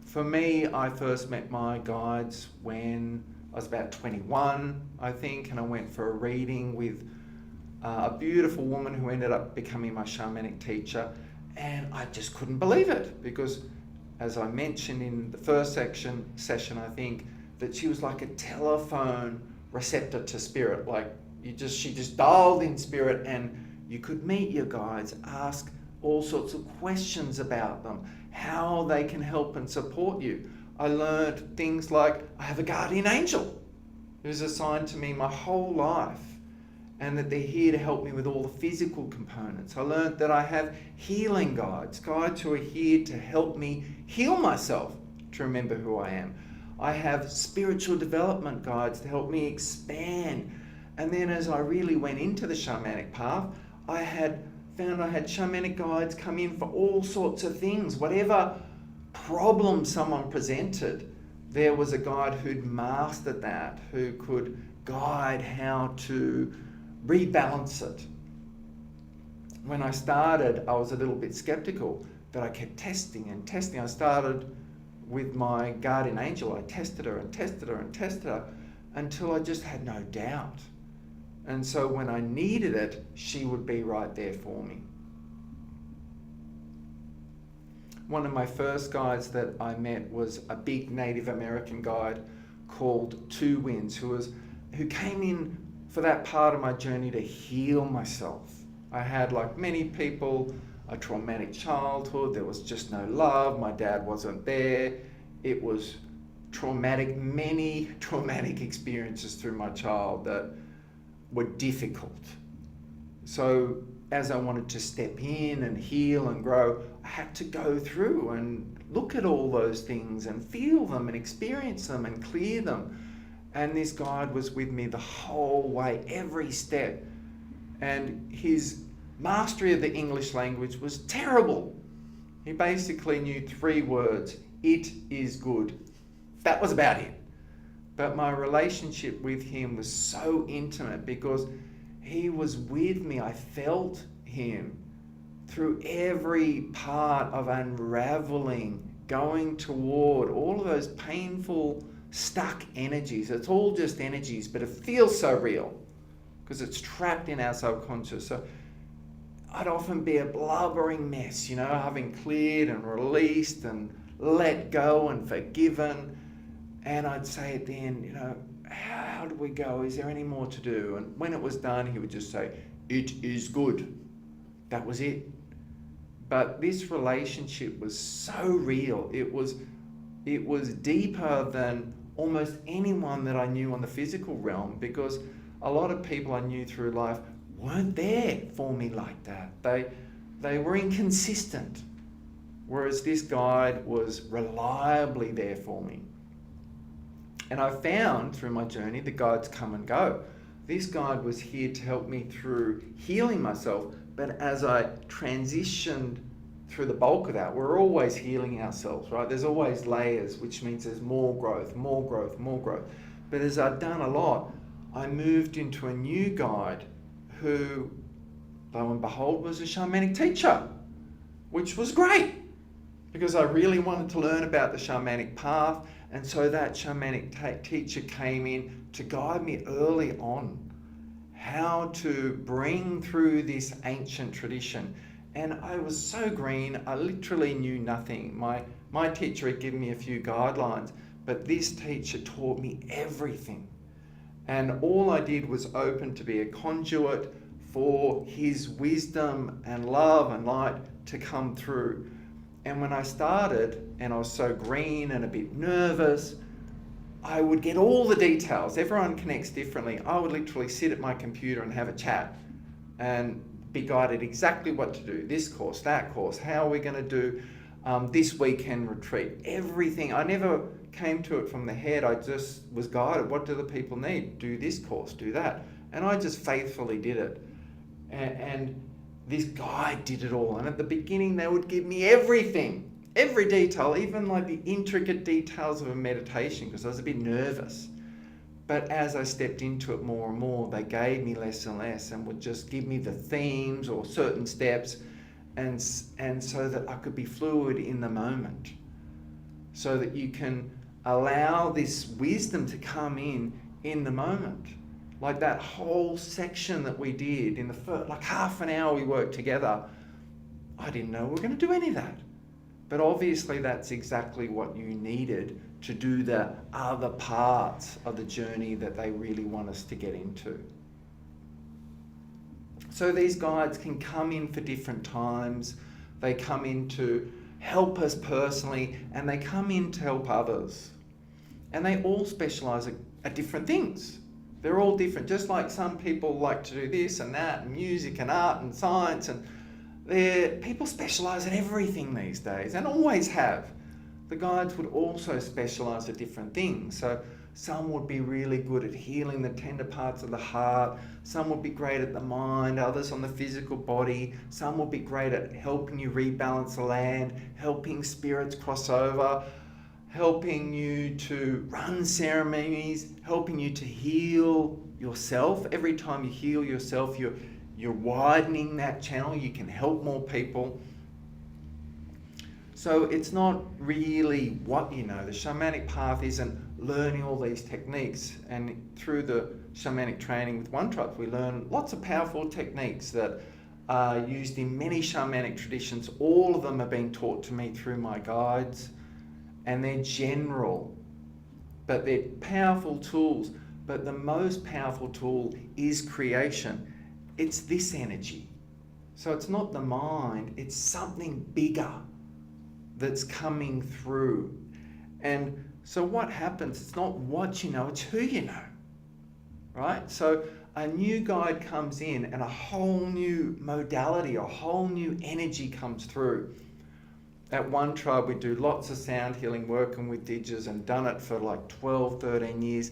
For me, I first met my guides when I was about 21, I think, and I went for a reading with a beautiful woman who ended up becoming my shamanic teacher, and I just couldn't believe it because, as I mentioned in the first session, I think, that she was like a telephone receptor to spirit. Like she just dialed in spirit, and you could meet your guides, ask all sorts of questions about them, how they can help and support you. I learned things like I have a guardian angel who's assigned to me my whole life, and that they're here to help me with all the physical components. I learned that I have healing guides who are here to help me heal myself, to remember who I am. I have spiritual development guides to help me expand. And then as I really went into the shamanic path, I found I had shamanic guides come in for all sorts of things. Whatever problem someone presented, there was a guide who'd mastered that, who could guide how to rebalance it. When I started, I was a little bit skeptical, but I kept testing and testing. I started with my guardian angel. I tested her and tested her and tested her until I just had no doubt. And so when I needed it, she would be right there for me. One of my first guides that I met was a big Native American guide called Two Winds, who came in for that part of my journey to heal myself. I had, like many people, a traumatic childhood. There was just no love. My dad wasn't there. It was traumatic, many traumatic experiences through my child that were difficult. So as I wanted to step in and heal and grow, I had to go through and look at all those things and feel them and experience them and clear them. And this guide was with me the whole way, every step. And his mastery of the English language was terrible. He basically knew 3 words: it is good. That was about it. But my relationship with him was so intimate because he was with me. I felt him through every part of unraveling, going toward all of those painful, stuck energies. It's all just energies, but it feels so real because it's trapped in our subconscious. So I'd often be a blubbering mess, having cleared and released and let go and forgiven. And I'd say at the end, how do we go? Is there any more to do? And when it was done, he would just say, "It is good." That was it. But this relationship was so real. It was deeper than almost anyone that I knew on the physical realm, because a lot of people I knew through life weren't there for me like that. They were inconsistent, whereas this guide was reliably there for me. And I found through my journey, the guides come and go. This guide was here to help me through healing myself, but as I transitioned through the bulk of that, we're always healing ourselves, right? There's always layers, which means there's more growth, more growth, more growth. But as I've done a lot, I moved into a new guide who, lo and behold, was a shamanic teacher, which was great because I really wanted to learn about the shamanic path. And so that shamanic teacher came in to guide me early on how to bring through this ancient tradition. And I was so green, I literally knew nothing. My teacher had given me a few guidelines, but this teacher taught me everything. And all I did was open to be a conduit for his wisdom and love and light to come through. And when I started, and I was so green and a bit nervous, I would get all the details. Everyone connects differently. I would literally sit at my computer and have a chat and be guided exactly what to do. This course, that course, how are we going to do this weekend retreat? Everything. I never came to it from the head. I just was guided. What do the people need? Do this course, do that. And I just faithfully did it. And this guide did it all. And at the beginning, they would give me everything, every detail, even like the intricate details of a meditation, because I was a bit nervous. But as I stepped into it more and more, they gave me less and less and would just give me the themes or certain steps, and so that I could be fluid in the moment, so that you can allow this wisdom to come in the moment. Like that whole section that we did in the first, like half an hour we worked together, I didn't know we were going to do any of that. But obviously that's exactly what you needed to do the other parts of the journey that they really want us to get into. So these guides can come in for different times. They come in to help us personally, and they come in to help others. And they all specialize at different things. They're all different, just like some people like to do this and that, and music and art and science, and people specialize in everything these days, and always have. The guides would also specialize at different things. So some would be really good at healing the tender parts of the heart, some would be great at the mind, others on the physical body, some would be great at helping you rebalance the land, helping spirits cross over, helping you to run ceremonies, helping you to heal yourself. Every time you heal yourself, you're widening that channel. You can help more people. So it's not really what you know. The shamanic path isn't learning all these techniques. And through the shamanic training with One Tribe, we learn lots of powerful techniques that are used in many shamanic traditions. All of them are being taught to me through my guides. And they're general, but they're powerful tools. But the most powerful tool is creation. It's this energy. So it's not the mind, it's something bigger that's coming through. And so what happens, it's not what you know, it's who you know, right? So a new guide comes in and a whole new modality, a whole new energy comes through. At One Tribe, we do lots of sound healing, working with digers, and done it for like 12, 13 years.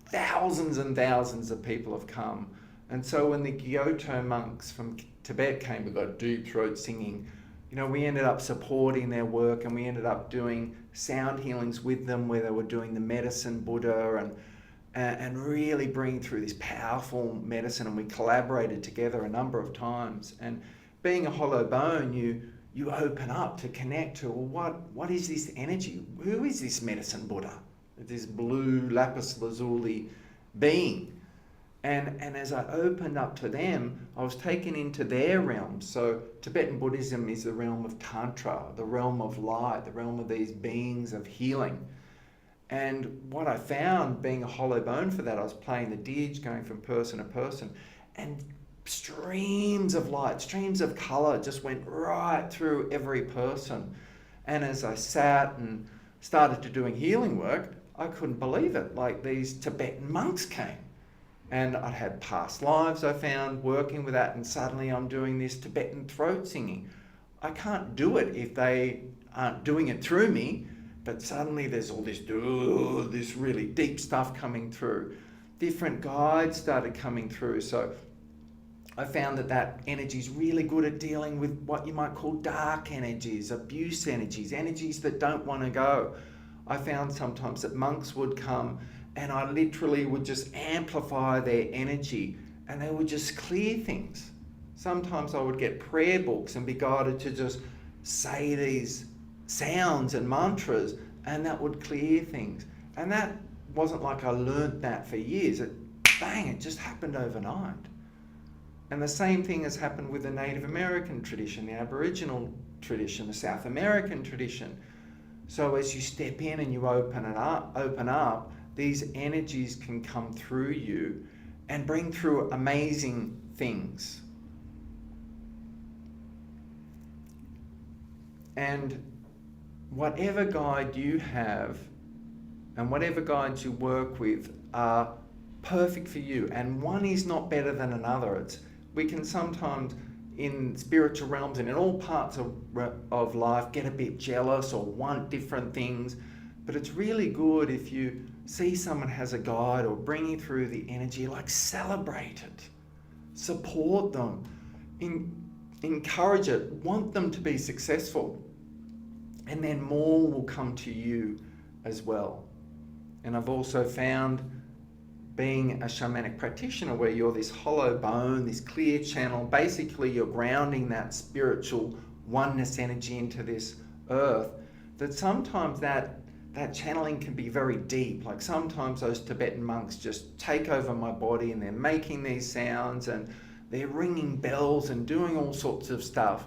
Thousands and thousands of people have come. And so when the Kyoto monks from Tibet came with that deep throat singing, we ended up supporting their work, and we ended up doing sound healings with them where they were doing the medicine Buddha and really bringing through this powerful medicine. And we collaborated together a number of times. And being a hollow bone, you open up to connect to, well, what is this energy? Who is this medicine Buddha? This blue lapis lazuli being. And as I opened up to them, I was taken into their realm. So Tibetan Buddhism is the realm of Tantra, the realm of light, the realm of these beings of healing. And what I found, being a hollow bone for that, I was playing the didge, going from person to person, and streams of light, streams of colour just went right through every person. And as I sat and started to doing healing work, I couldn't believe it. Like these Tibetan monks came. And I'd had past lives, I found, working with that, and suddenly I'm doing this Tibetan throat singing. I can't do it if they aren't doing it through me, but suddenly there's all this really deep stuff coming through. Different guides started coming through. So I found that energy is really good at dealing with what you might call dark energies, abuse energies, energies that don't want to go. I found sometimes that monks would come and I literally would just amplify their energy and they would just clear things. Sometimes I would get prayer books and be guided to just say these sounds and mantras, and that would clear things. And that wasn't like I learnt that for years. It just happened overnight. And the same thing has happened with the Native American tradition, the Aboriginal tradition, the South American tradition. So as you step in and you open up, these energies can come through you and bring through amazing things. And whatever guide you have and whatever guides you work with are perfect for you, and one is not better than another. We can sometimes in spiritual realms and in all parts of life get a bit jealous or want different things, but it's really good if you see someone has a guide or bringing through the energy, like celebrate it, support them, encourage it, want them to be successful, and then more will come to you as well. And I've also found, being a shamanic practitioner, where you're this hollow bone, this clear channel, basically you're grounding that spiritual oneness energy into this earth, that sometimes that channeling can be very deep. Like sometimes those Tibetan monks just take over my body and they're making these sounds and they're ringing bells and doing all sorts of stuff,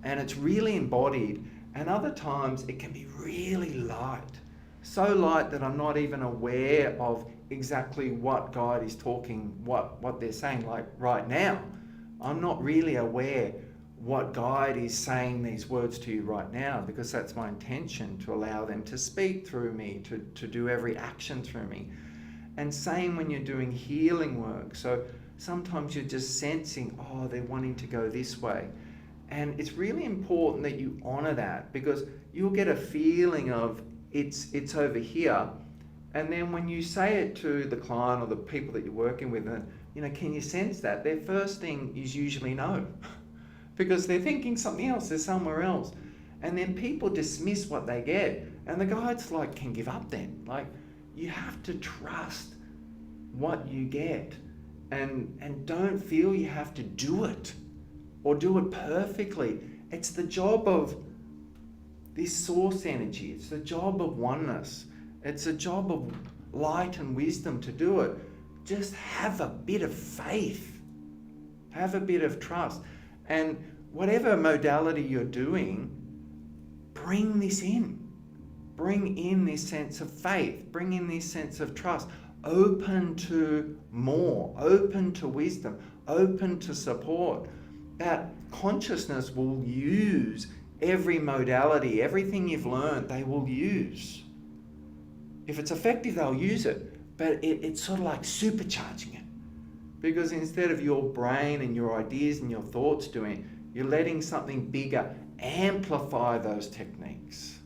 and it's really embodied. And other times it can be really light, so light that I'm not even aware of exactly what guide is talking, what they're saying. Like right now, I'm not really aware what guide is saying these words to you right now, because that's my intention, to allow them to speak through me, to do every action through me. And same when you're doing healing work. So sometimes you're just sensing, oh, they're wanting to go this way. And it's really important that you honor that, because you'll get a feeling of it's over here. And then when you say it to the client or the people that you're working with, can you sense that? Their first thing is usually no, because they're thinking something else, they're somewhere else. And then people dismiss what they get. And the guides can give up then. Like, you have to trust what you get and don't feel you have to do it or do it perfectly. It's the job of this source energy. It's the job of oneness. It's a job of light and wisdom to do it. Just have a bit of faith. Have a bit of trust. And whatever modality you're doing, bring this in. Bring in this sense of faith. Bring in this sense of trust. Open to more. Open to wisdom. Open to support. That consciousness will use every modality, everything you've learned, they will use. If it's effective, they'll use it. But it's sort of like supercharging it. Because instead of your brain and your ideas and your thoughts doing it, you're letting something bigger amplify those techniques.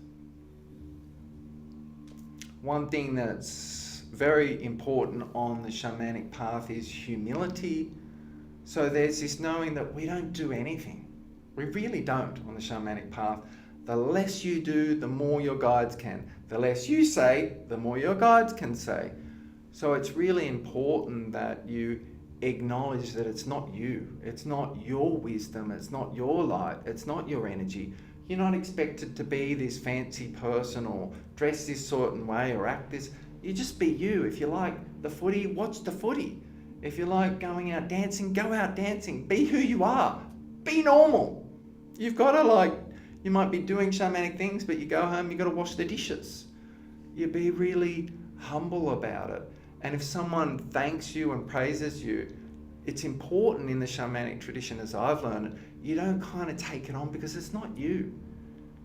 One thing that's very important on the shamanic path is humility. So there's this knowing that we don't do anything. We really don't on the shamanic path. The less you do, the more your guides can. The less you say, the more your guides can say. So it's really important that you acknowledge that it's not you. It's not your wisdom. It's not your light. It's not your energy. You're not expected to be this fancy person or dress this certain way or act this. You just be you. If you like the footy, watch the footy. If you like going out dancing, go out dancing. Be who you are. Be normal. You've got to you might be doing shamanic things, but you go home, you've got to wash the dishes. You be really humble about it. And if someone thanks you and praises you, it's important in the shamanic tradition, as I've learned, you don't kind of take it on because it's not you.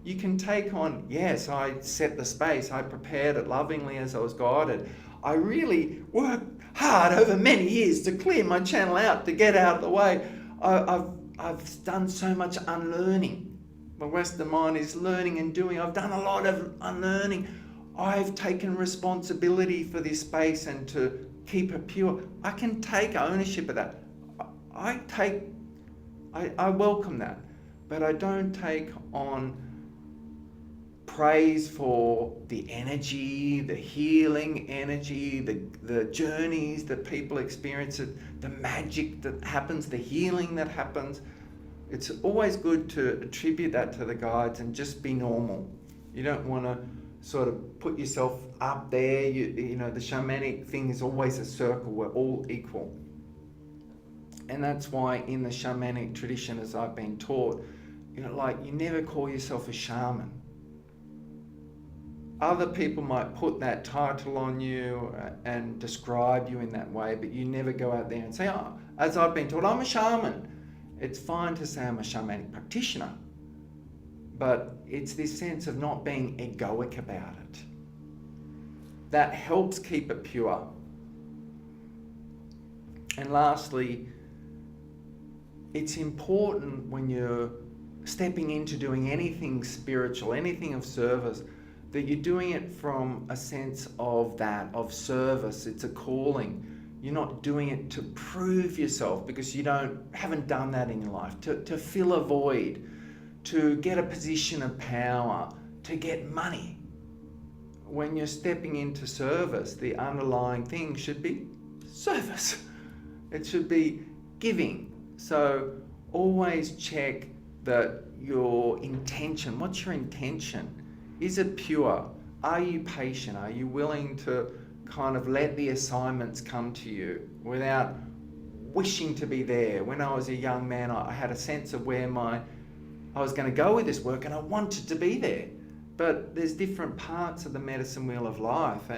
You can take on, yes, I set the space, I prepared it lovingly as I was guided. I really worked hard over many years to clear my channel out, to get out of the way. I've done so much unlearning. My Western mind is learning and doing. I've done a lot of unlearning. I've taken responsibility for this space and to keep it pure. I can take ownership of that. I welcome that, but I don't take on praise for the energy, the healing energy, the journeys that people experience, the magic that happens, the healing that happens. It's always good to attribute that to the guides and just be normal. You don't want to sort of put yourself up there. You know, the shamanic thing is always a circle. We're all equal. And that's why in the shamanic tradition, as I've been taught, you never call yourself a shaman. Other people might put that title on you and describe you in that way, but you never go out there and say, oh, as I've been taught, I'm a shaman. It's fine to say I'm a shamanic practitioner, but it's this sense of not being egoic about it. That helps keep it pure. And lastly, it's important when you're stepping into doing anything spiritual, anything of service, that you're doing it from a sense of service. It's a calling. You're not doing it to prove yourself because you haven't done that in your life, to fill a void, to get a position of power, to get money. When you're stepping into service, the underlying thing should be service. It should be giving. So always check that your intention, what's your intention? Is it pure? Are you patient? Are you willing to kind of let the assignments come to you without wishing to be there? When I was a young man, I had a sense of where I was going to go with this work, and I wanted to be there. But there's different parts of the medicine wheel of life,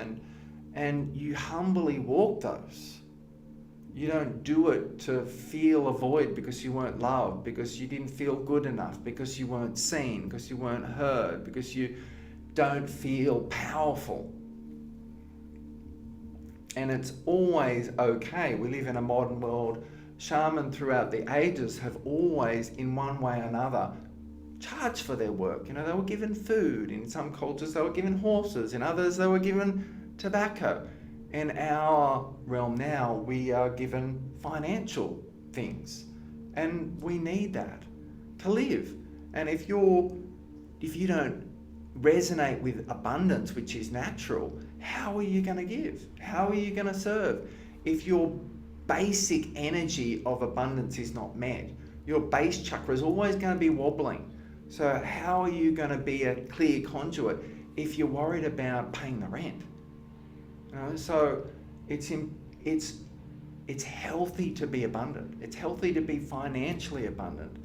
and you humbly walk those. You don't do it to feel a void because you weren't loved, because you didn't feel good enough, because you weren't seen, because you weren't heard, because you don't feel powerful. And it's always okay. We live in a modern world. Shamans throughout the ages have always, in one way or another, charged for their work. They were given food. In some cultures, they were given horses. In others, they were given tobacco. In our realm now, we are given financial things. And we need that to live. And if you don't resonate with abundance, which is natural, how are you going to give? How are you going to serve? If your basic energy of abundance is not met, your base chakra is always going to be wobbling. So how are you going to be a clear conduit if you're worried about paying the rent? So it's healthy to be abundant. It's healthy to be financially abundant.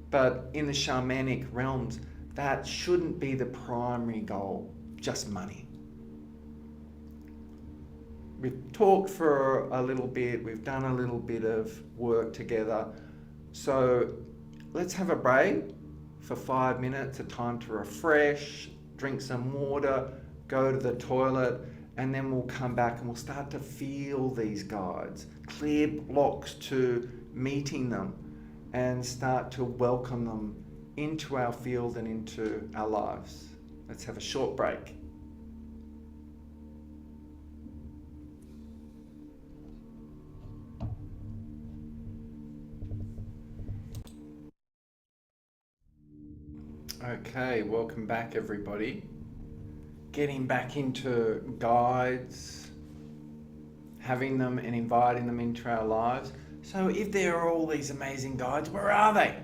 But in the shamanic realms, that shouldn't be the primary goal, just money. We've talked for a little bit, we've done a little bit of work together. So let's have a break for 5 minutes, a time to refresh, drink some water, go to the toilet, and then we'll come back and we'll start to feel these guides, clear blocks to meeting them, and start to welcome them into our field and into our lives. Let's have a short break. Okay, welcome back everybody. Getting back into guides, having them and inviting them into our lives. So if there are all these amazing guides, where are they?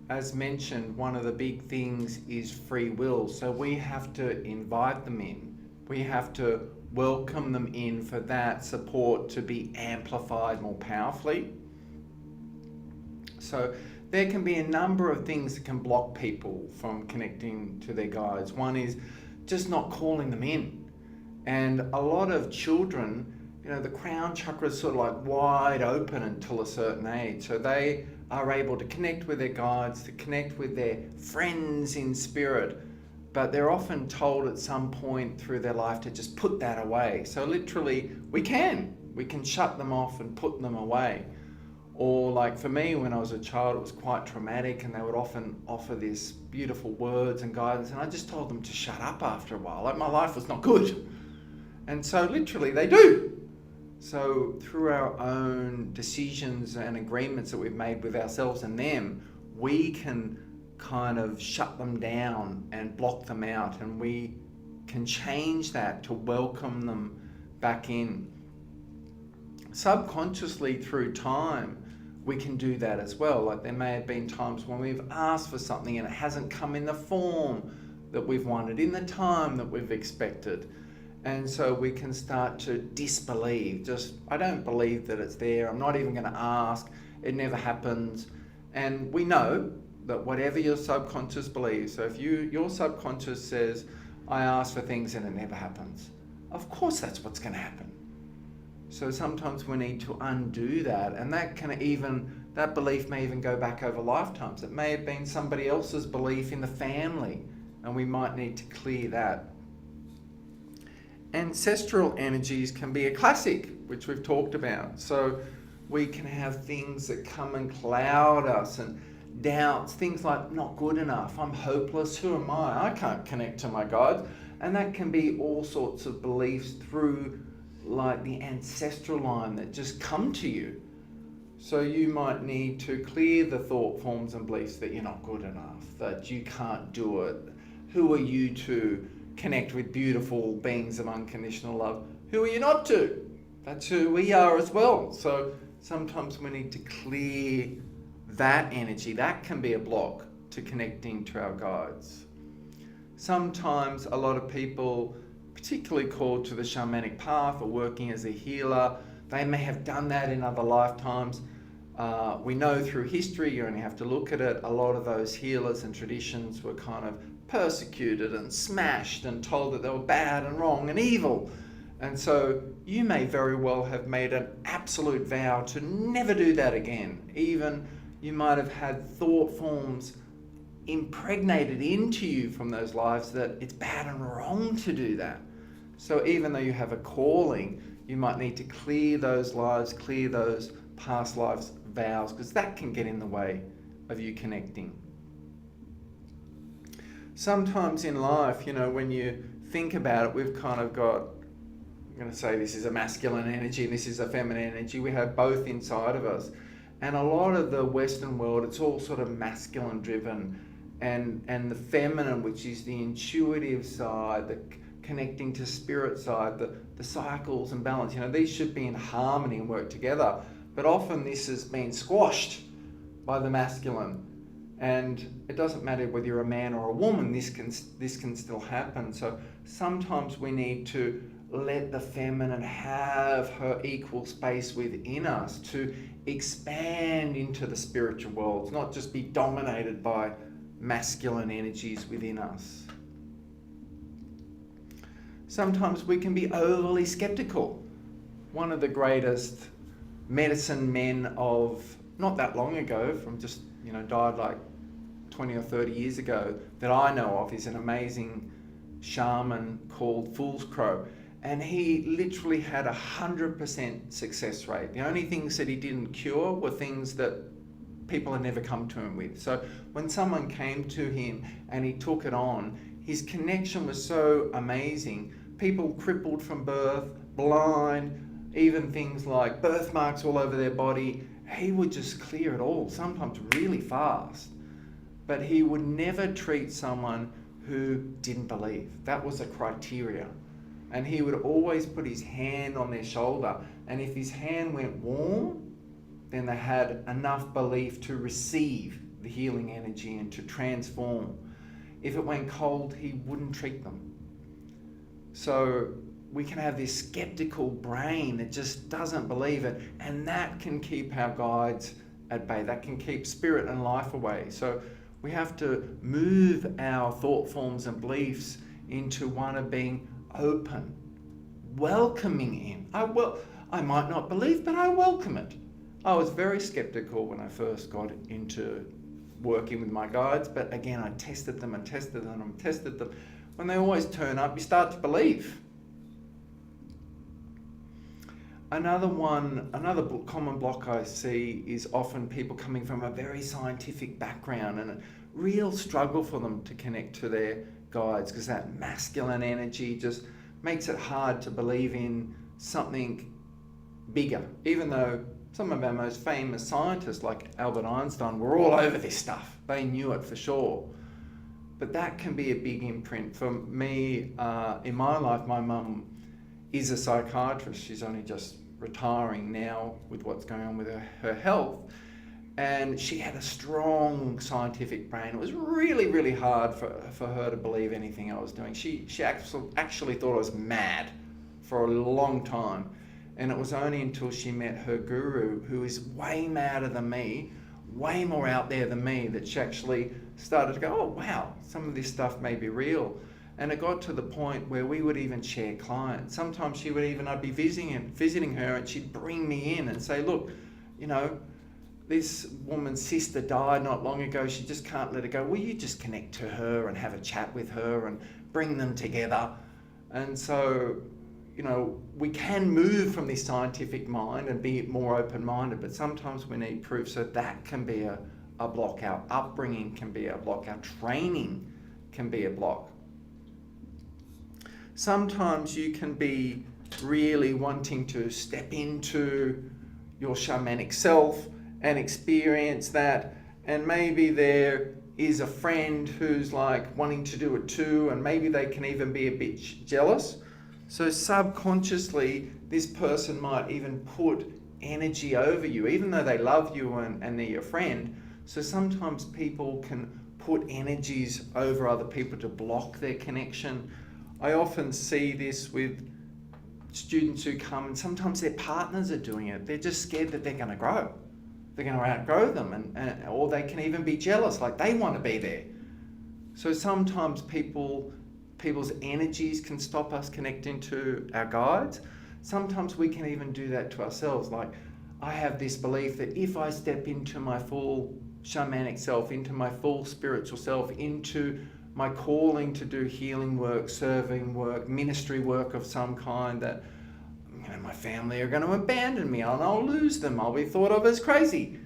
As mentioned, one of the big things is free will. So we have to invite them in. We have to welcome them in for that support to be amplified more powerfully. So there can be a number of things that can block people from connecting to their guides. One is just not calling them in. And a lot of children, the crown chakra is sort of like wide open until a certain age. So they are able to connect with their guides, to connect with their friends in spirit. But they're often told at some point through their life to just put that away. So literally, we can shut them off and put them away. Or like for me, when I was a child, it was quite traumatic, and they would often offer these beautiful words and guidance, and I just told them to shut up after a while. Like, my life was not good. And so literally they do. So through our own decisions and agreements that we've made with ourselves and them, we can kind of shut them down and block them out, and we can change that to welcome them back in. Subconsciously through time, we can do that as well. Like, there may have been times when we've asked for something and it hasn't come in the form that we've wanted, in the time that we've expected. And so we can start to disbelieve. Just, I don't believe that it's there. I'm not even going to ask. It never happens. And we know that whatever your subconscious believes, so if your subconscious says, I ask for things and it never happens, of course that's what's going to happen. So sometimes we need to undo that, and that belief may even go back over lifetimes. It may have been somebody else's belief in the family, and we might need to clear that. Ancestral energies can be a classic, which we've talked about. So we can have things that come and cloud us, and doubts, things like not good enough, I'm hopeless, who am I can't connect to my God. And that can be all sorts of beliefs through like the ancestral line that just come to you. So you might need to clear the thought forms and beliefs that you're not good enough, that you can't do it. Who are you to connect with beautiful beings of unconditional love? Who are you not to? That's who we are as well. So sometimes we need to clear that energy. That can be a block to connecting to our guides. Sometimes a lot of people, particularly called to the shamanic path or working as a healer, they may have done that in other lifetimes. We know through history, you only have to look at it, a lot of those healers and traditions were kind of persecuted and smashed and told that they were bad and wrong and evil. And so you may very well have made an absolute vow to never do that again. Even you might have had thought forms impregnated into you from those lives that it's bad and wrong to do that. So even though you have a calling, you might need to clear those lives, clear those past lives vows, because that can get in the way of you connecting. Sometimes in life, when you think about it, we've kind of got, I'm going to say this is a masculine energy and this is a feminine energy. We have both inside of us. And a lot of the Western world, it's all sort of masculine driven, and the feminine, which is the intuitive side, the connecting to spirit side, the cycles and balance, these should be in harmony and work together. But often this has been squashed by the masculine. And it doesn't matter whether you're a man or a woman, this can still happen. So sometimes we need to let the feminine have her equal space within us to expand into the spiritual worlds, not just be dominated by masculine energies within us. Sometimes we can be overly skeptical. One of the greatest medicine men of not that long ago, from just, died like 20 or 30 years ago, that I know of, is an amazing shaman called Fool's Crow. And he literally had 100% success rate. The only things that he didn't cure were things that people had never come to him with. So when someone came to him and he took it on, his connection was so amazing. People crippled from birth, blind, even things like birthmarks all over their body, he would just clear it all, sometimes really fast. But he would never treat someone who didn't believe. That was a criteria. And he would always put his hand on their shoulder. And if his hand went warm, then they had enough belief to receive the healing energy and to transform. If it went cold, he wouldn't treat them. So we can have this skeptical brain that just doesn't believe it, and that can keep our guides at bay. That can keep spirit and life away. So we have to move our thought forms and beliefs into one of being open, welcoming in. I might not believe, but I welcome it. I was very skeptical when I first got into working with my guides, but again, I tested them and tested them and tested them. When they always turn up, you start to believe. Another common block I see is often people coming from a very scientific background, and a real struggle for them to connect to their guides, because that masculine energy just makes it hard to believe in something bigger, even though some of our most famous scientists like Albert Einstein were all over this stuff. They knew it for sure. But that can be a big imprint. For me, in my life, my mum is a psychiatrist. She's only just retiring now with what's going on with her health. And she had a strong scientific brain. It was really, really hard for her to believe anything I was doing. She actually thought I was mad for a long time. And it was only until she met her guru, who is way madder than me, way more out there than me, that she actually started to go, oh wow, some of this stuff may be real. And it got to the point where we would even share clients. Sometimes I'd be visiting her, and she'd bring me in and say, look, this woman's sister died not long ago. She just can't let it go. Will you just connect to her and have a chat with her and bring them together? And so, we can move from this scientific mind and be more open-minded, but sometimes we need proof. So that can be a block. Our upbringing can be a block. Our training can be a block. Sometimes you can be really wanting to step into your shamanic self and experience that, and maybe there is a friend who's like wanting to do it too, and maybe they can even be a bit jealous. So subconsciously, this person might even put energy over you, even though they love you and they're your friend. So sometimes people can put energies over other people to block their connection. I often see this with students who come, and sometimes their partners are doing it. They're just scared that they're going to grow. They're going to outgrow them, or they can even be jealous, like they want to be there. So sometimes people's energies can stop us connecting to our guides. Sometimes we can even do that to ourselves. Like, I have this belief that if I step into my full shamanic self, into my full spiritual self, into my calling to do healing work, serving work, ministry work of some kind, that my family are going to abandon me and I'll lose them. I'll be thought of as crazy.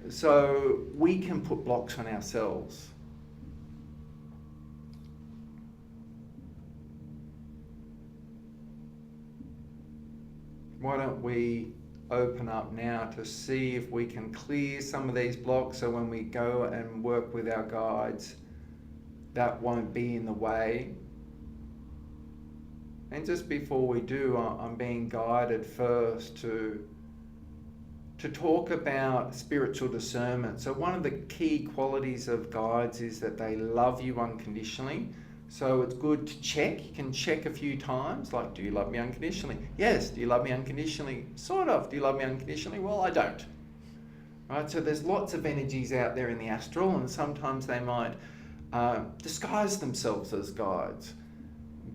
So we can put blocks on ourselves. Why don't we open up now to see if we can clear some of these blocks, so when we go and work with our guides, that won't be in the way. And just before we do, I'm being guided first to talk about spiritual discernment. So one of the key qualities of guides is that they love you unconditionally. So it's good to check. You can check a few times, like, do you love me unconditionally? Yes. Do you love me unconditionally? Sort of. Do you love me unconditionally? Well, I don't. Right? So there's lots of energies out there in the astral, and sometimes they might disguise themselves as guides.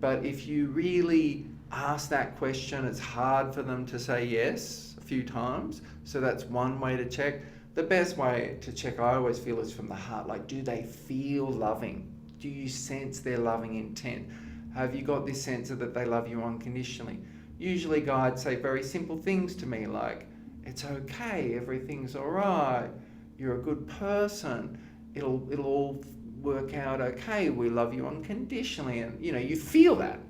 But if you really ask that question, it's hard for them to say yes a few times. So that's one way to check. The best way to check, I always feel, is from the heart. Like, do they feel loving? Do you sense their loving intent? Have you got this sense of that they love you unconditionally? Usually guides say very simple things to me, like, it's okay, everything's all right, you're a good person, it'll all work out okay, we love you unconditionally. And you feel that.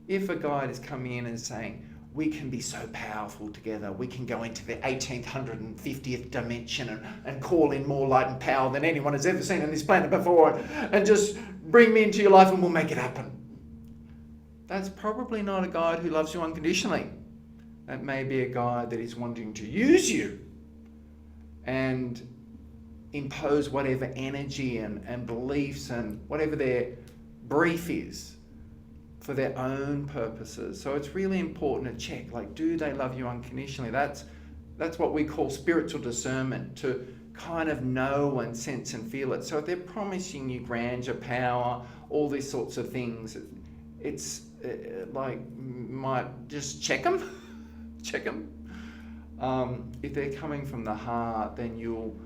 If a guide is coming in and saying, we can be so powerful together, we can go into the 1850th dimension and call in more light and power than anyone has ever seen on this planet before, and just bring me into your life and we'll make it happen. That's probably not a guide who loves you unconditionally. That may be a guide that is wanting to use you and impose whatever energy and beliefs and whatever their brief is. for their own purposes. So it's really important to check, like, do they love you unconditionally? That's what we call spiritual discernment, to kind of know and sense and feel it. So if they're promising you grandeur, power, all these sorts of things, it's like, might just check them. Check them. If they're coming from the heart, then you'll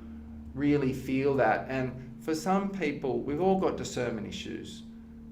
really feel that. And for some people, we've all got discernment issues.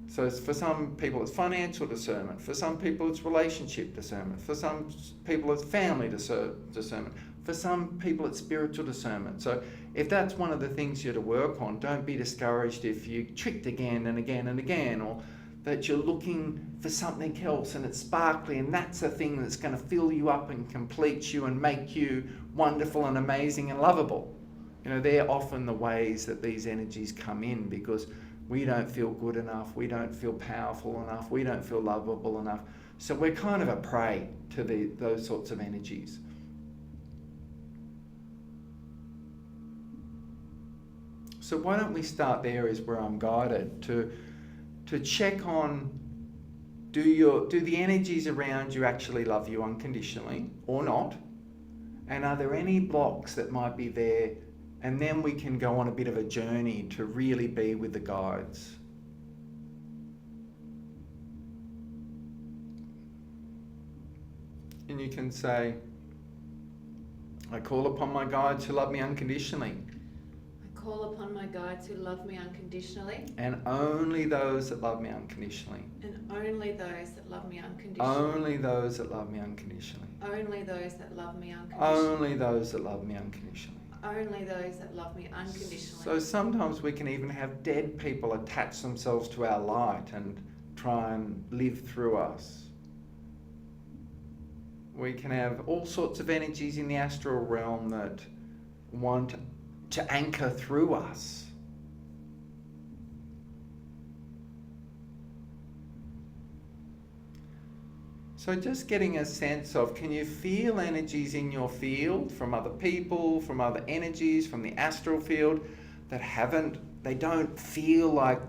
So for some people it's financial discernment, for some people it's relationship discernment, for some people it's family discernment, for some people it's spiritual discernment. So if that's one of the things you're to work on, don't be discouraged if you're tricked again and again and again, or that you're looking for something else and it's sparkly and that's the thing that's going to fill you up and complete you and make you wonderful and amazing and lovable. They're often the ways that these energies come in, because we don't feel good enough, we don't feel powerful enough, we don't feel lovable enough. So we're kind of a prey to those sorts of energies. So why don't we start there, is where I'm guided, to check on, do the energies around you actually love you unconditionally or not? And are there any blocks that might be there? And then we can go on a bit of a journey to really be with the guides. And you can say, I call upon my guides who love me unconditionally. I call upon my guides who love me unconditionally. And only those that love me unconditionally. And only those that love me unconditionally. Only those that love me unconditionally. Only those that love me unconditionally. Only those that love me unconditionally. Only those that love me unconditionally. So sometimes we can even have dead people attach themselves to our light and try and live through us. We can have all sorts of energies in the astral realm that want to anchor through us. So just getting a sense of, can you feel energies in your field from other people, from other energies, from the astral field that they don't feel like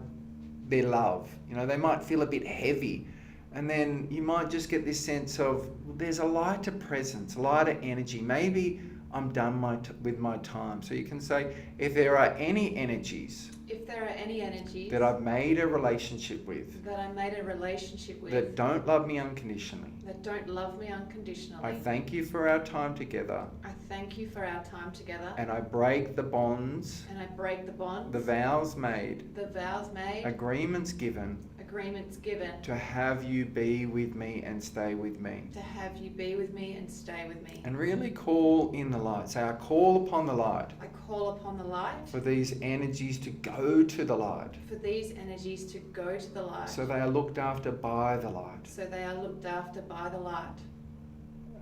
they're love. They might feel a bit heavy. And then you might just get this sense of, there's a lighter presence, a lighter energy. Maybe I'm done with my time. So you can say, if there are any energies that I've made a relationship with, that don't love me unconditionally, I thank you for our time together. And I break the bonds, the vows made, agreements given, to have you be with me and stay with me. And really call in the light. Say, I call upon the light. For these energies to go to the light. So they are looked after by the light.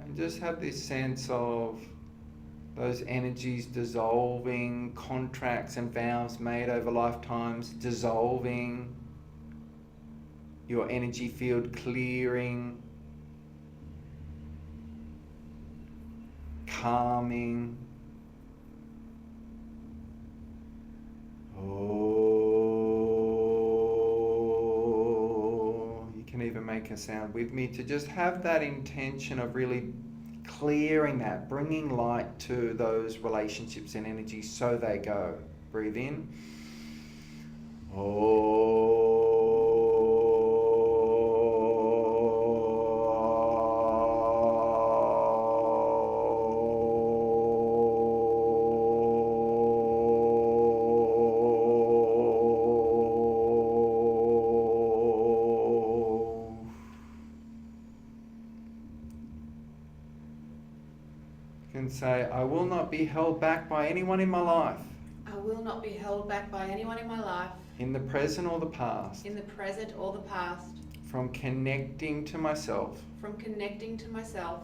And just have this sense of those energies dissolving, contracts and vows made over lifetimes dissolving, your energy field clearing, calming. Oh, you can even make a sound with me to just have that intention of really clearing that, bringing light to those relationships and energies so they go. Breathe in. Oh. Say, I will not be held back by anyone in my life. I will not be held back by anyone in my life. In the present or the past. In the present or the past. From connecting to myself. From connecting to myself.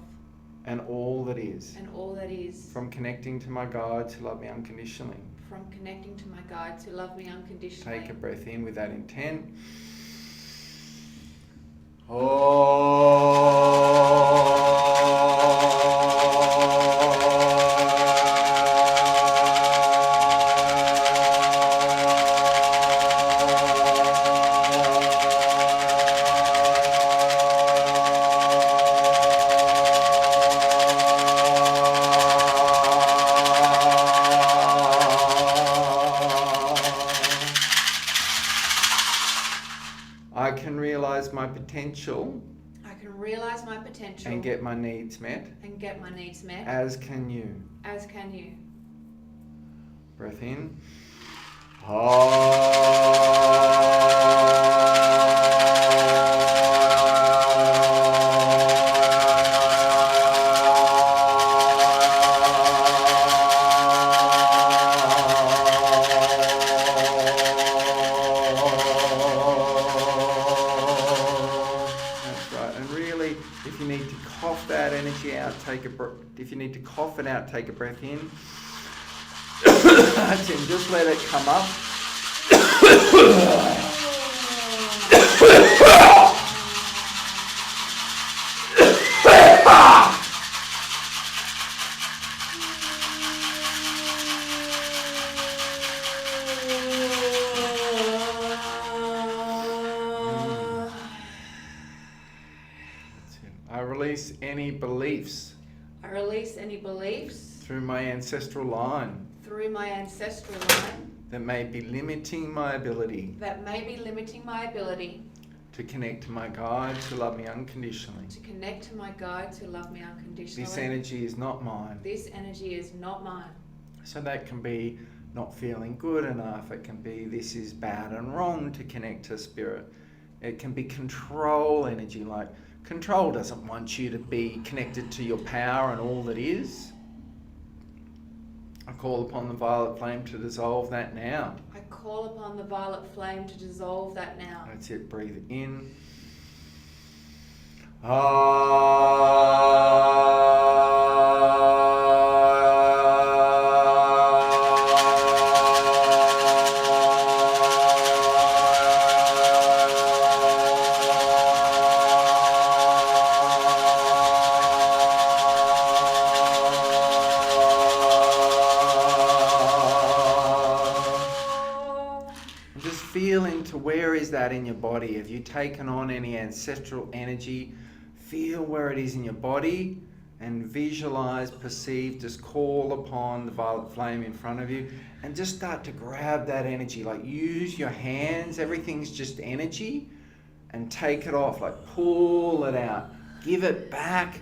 And all that is. And all that is. From connecting to my guides who love me unconditionally. From connecting to my guides who love me unconditionally. Take a breath in with that intent. Oh. my potential I can realize my potential and get my needs met, and get my needs met, as can you. as can you. Breath in. If you need to cough that energy out, if you need to cough it out, take a breath in. That's it. Just let it come up. I release any beliefs. I release any beliefs through my ancestral line that may be limiting my ability to connect to my guide to love me unconditionally. This energy is not mine. So that can be not feeling good enough. It can be this is bad and wrong to connect to spirit. It can be control energy, like control doesn't want you to be connected to your power and all that is. I call upon the violet flame to dissolve that now. That's it. Breathe in. Feel into where is that in your body. Have you taken on any ancestral energy? Feel where it is in your body and visualize, perceive, just call upon the violet flame in front of you and just start to grab that energy. Like use your hands, everything's just energy, and take it off, like pull it out, give it back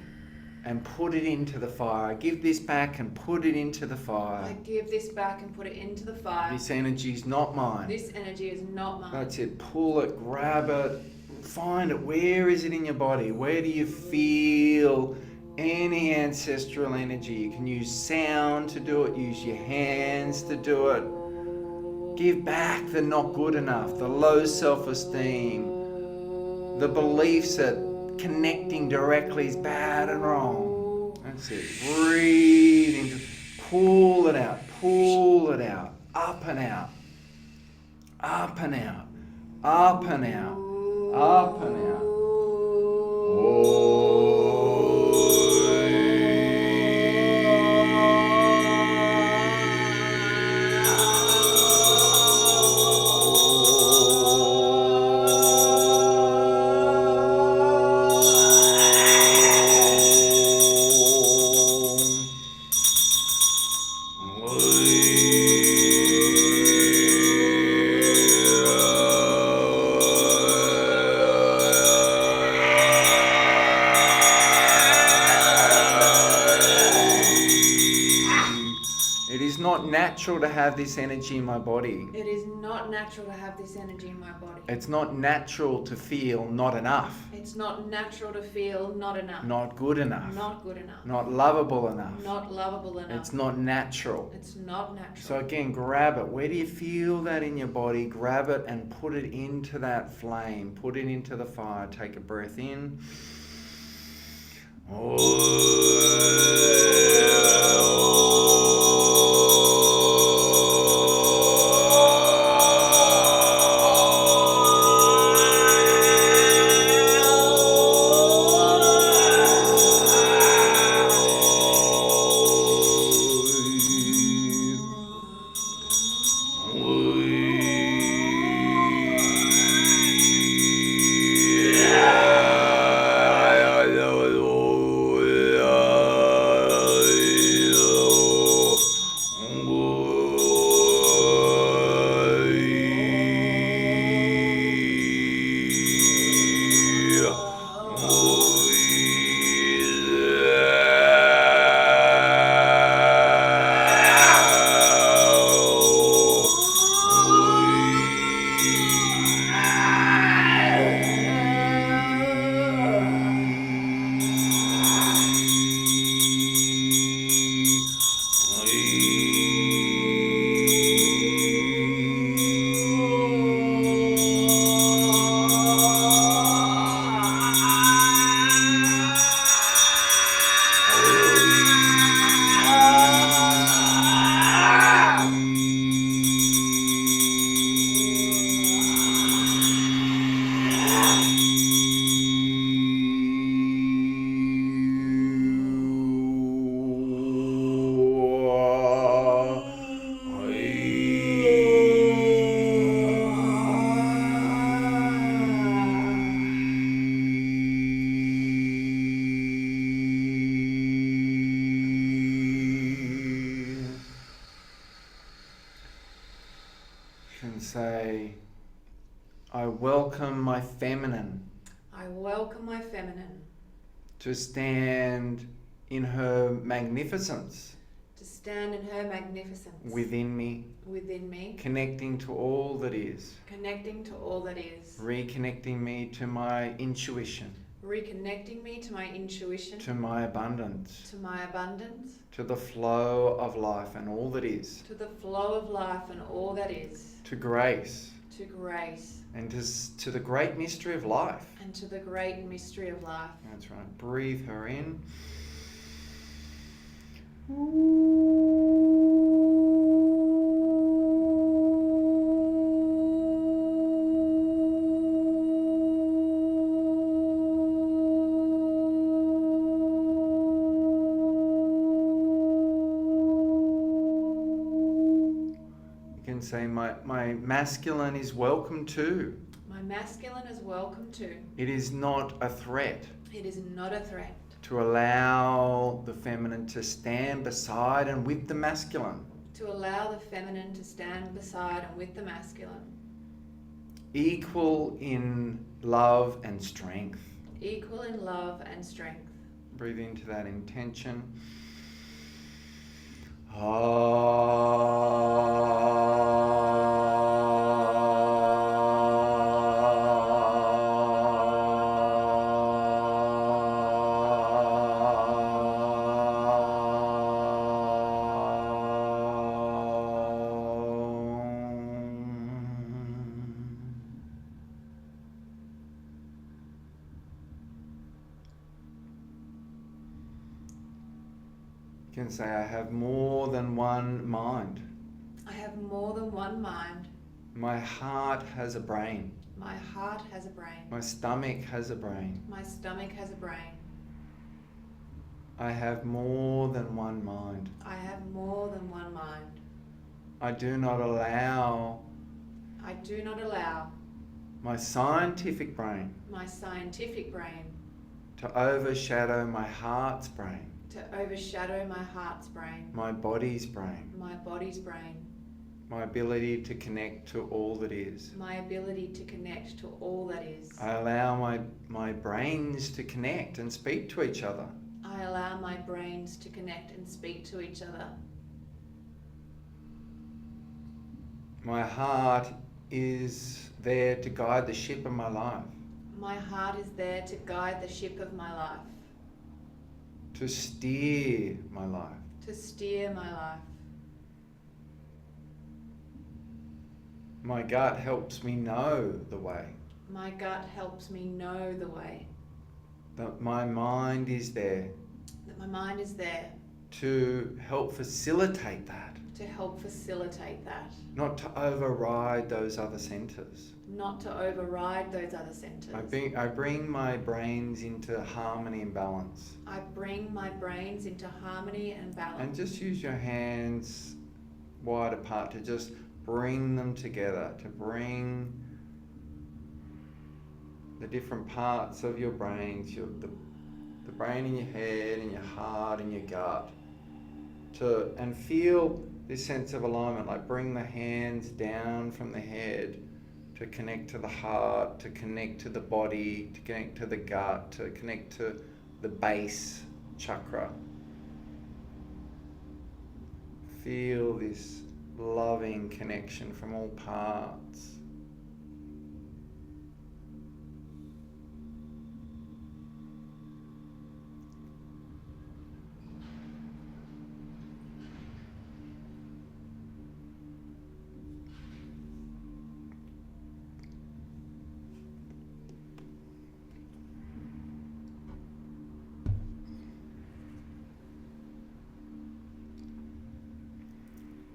and put it into the fire. Give this back and put it into the fire. This energy is not mine. That's it. Pull it, grab it, find it. Where is it in your body? Where do you feel any ancestral energy? You can use sound to do it, use your hands to do it. Give back the not good enough, the low self-esteem, the beliefs that connecting directly is bad and wrong. That's it. Breathe into, pull it out, up and out, up and out, up and out, up and out. Natural to have this energy in my body. It is not natural to have this energy in my body. It's not natural to feel not enough. It's not natural to feel not enough. Not good enough. Not good enough. Not lovable enough. Not lovable enough. It's not natural. It's not natural. So again, grab it. Where do you feel that in your body? Grab it and put it into that flame. Put it into the fire. Take a breath in. welcome my feminine I welcome my feminine to stand in her magnificence to stand in her magnificence within me, connecting to all that is, connecting to all that is, reconnecting me to my intuition, reconnecting me to my intuition, to my abundance, to the flow of life and all that is, to the flow of life and all that is, to grace, and to the great mystery of life. and to the great mystery of life. That's right. Breathe her in. You can say, my masculine is welcome too. My masculine is welcome too. It is not a threat. It is not a threat. To allow the feminine to stand beside and with the masculine. To allow the feminine to stand beside and with the masculine. Equal in love and strength. Equal in love and strength. Breathe into that intention. You can say, I have more than one mind. I have more than one mind. My heart has a brain. My heart has a brain. My stomach has a brain. My stomach has a brain. I have more than one mind. I have more than one mind. I do not allow my scientific brain my scientific brain to overshadow my heart's brain, to overshadow my heart's brain, my body's brain, my body's brain, my ability to connect to all that is. my ability to connect to all that is. I allow my brains to connect and speak to each other. I allow my brains to connect and speak to each other. My heart is there to guide the ship of my life, My heart is there to guide the ship of my life, to steer my life. to steer my life. My gut helps me know the way. My gut helps me know the way. That my mind is there That my mind is there to help facilitate that, to help facilitate that, not to override those other centers. not to override those other centers. I bring my brains into harmony and balance. I bring my brains into harmony and balance. And just use your hands wide apart to just bring them together, to bring the different parts of your brains, the brain in your head and your heart and your gut, and feel this sense of alignment, like bring the hands down from the head to connect to the heart, to connect to the body, to connect to the gut, to connect to the base chakra. Feel this loving connection from all parts.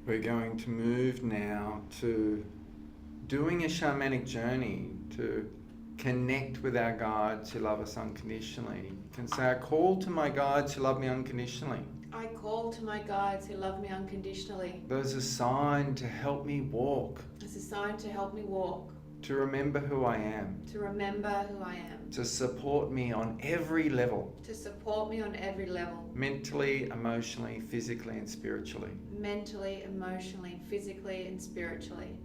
We're going to move now to doing a shamanic journey to connect with our guides who love us unconditionally. You can say, I call to my guides who love me unconditionally. I call to my guides who love me unconditionally. There's a sign to help me walk, It's a sign to help me walk, to remember who I am, to remember who I am, to support me on every level, to support me on every level, mentally, emotionally, physically and spiritually. mentally, emotionally, physically, and spiritually.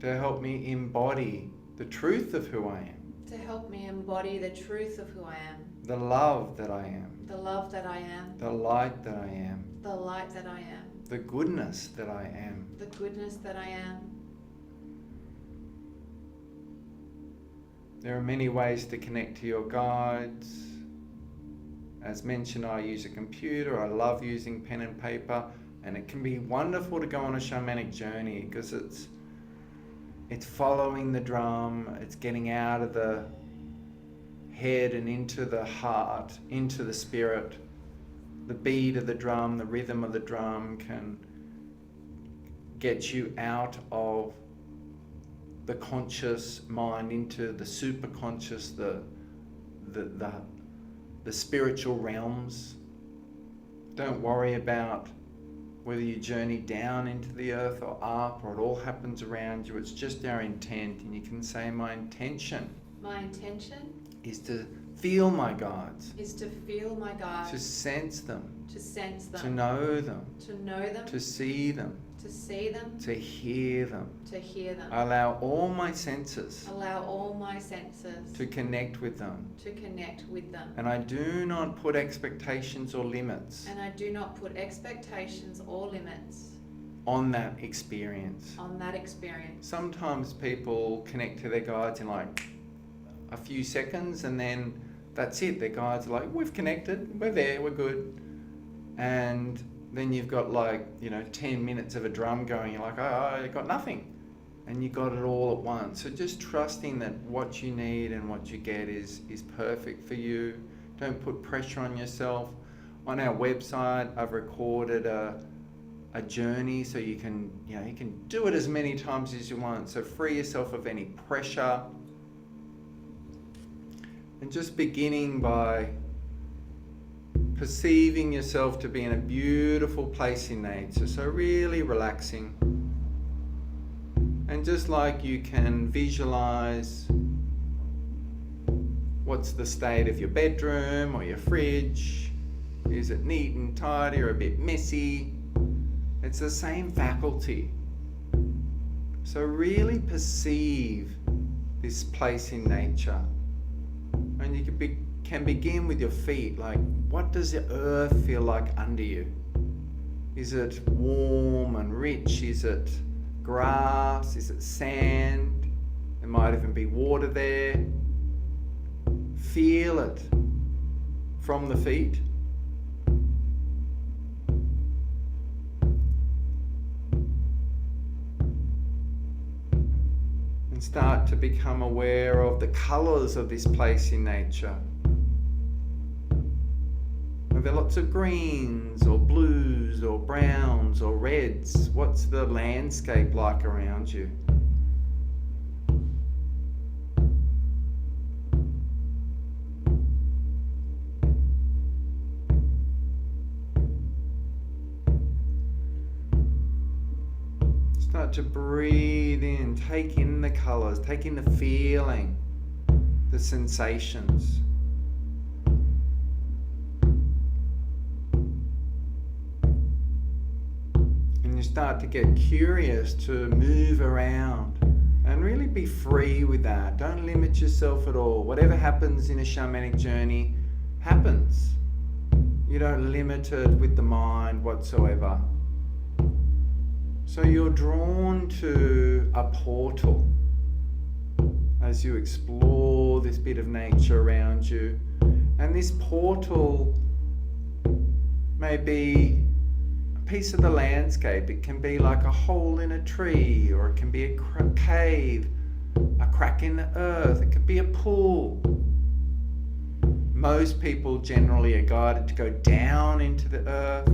to help me embody the truth of who I am, to help me embody the truth of who I am, the love that I am, the love that I am, the light that I am, the light that I am, the goodness that I am. the goodness that I am. There are many ways to connect to your guides. As mentioned, I use a computer. I love using pen and paper, and it can be wonderful to go on a shamanic journey because it's following the drum, it's getting out of the head and into the heart, into the spirit. The beat of the drum, the rhythm of the drum can get you out of the conscious mind into the super conscious, the spiritual realms. Don't worry about whether you journey down into the earth or up, or it all happens around you. It's just our intent, and you can say, my intention is to feel my guides, is to feel my guides, to sense them, to know them, to see them, to hear them. I allow all my senses to connect with them. And I do not put expectations or limits on that experience. Sometimes people connect to their guides in like a few seconds, and then that's it. Their guides are like, we've connected, we're there, we're good. And then you've got 10 minutes of a drum going, you're like, I got nothing. And you got it all at once. So just trusting that what you need and what you get is perfect for you. Don't put pressure on yourself. On our website, I've recorded a journey so you can do it as many times as you want. So free yourself of any pressure. And just beginning by perceiving yourself to be in a beautiful place in nature. So really relaxing. And just like you can visualize what's the state of your bedroom or your fridge, is it neat and tidy or a bit messy? It's the same faculty. So really perceive this place in nature. And you can begin with your feet. Like, what does the earth feel like under you? Is it warm and rich? Is it grass? Is it sand? There might even be water there. Feel it from the feet. And start to become aware of the colours of this place in nature. Are there lots of greens or blues or browns or reds? What's the landscape like around you? Start to breathe in, take in the colours, take in the feeling, the sensations. And you start to get curious to move around and really be free with that. Don't limit yourself at all. Whatever happens in a shamanic journey happens. You don't limit it with the mind whatsoever. So you're drawn to a portal as you explore this bit of nature around you. And this portal may be a piece of the landscape. It can be like a hole in a tree, or it can be a cave, a crack in the earth. It could be a pool. Most people generally are guided to go down into the earth.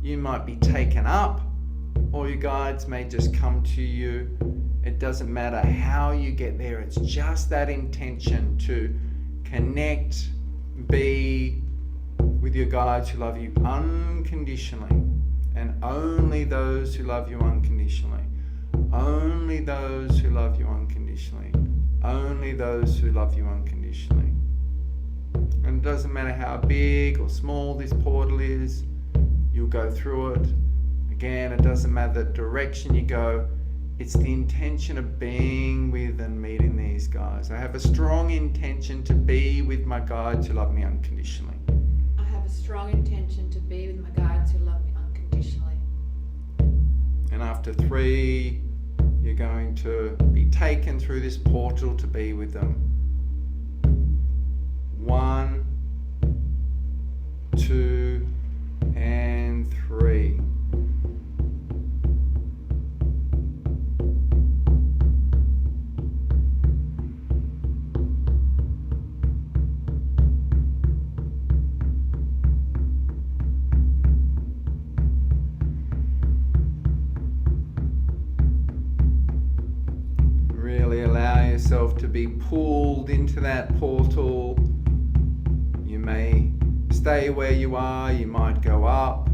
You might be taken up, or your guides may just come to you. It doesn't matter how you get there. It's just that intention to connect, be with your guides who love you unconditionally, and only those who love you unconditionally. Only those who love you unconditionally. Only those who love you unconditionally. And it doesn't matter how big or small this portal is, you'll go through it. Again, it doesn't matter the direction you go, It's the intention of being with and meeting these guides. I have a strong intention to be with my guides who love me unconditionally. I have a strong intention to be with my guides who love me unconditionally. And after 3, you're going to be taken through this portal to be with them. 1, 2, and 3. Really allow yourself to be pulled into that portal. You may stay where you are, you might go up.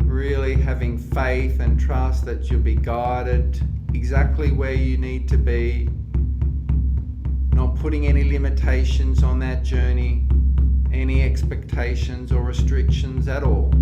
Really having faith and trust that you'll be guided exactly where you need to be. Not putting any limitations on that journey, any expectations or restrictions at all.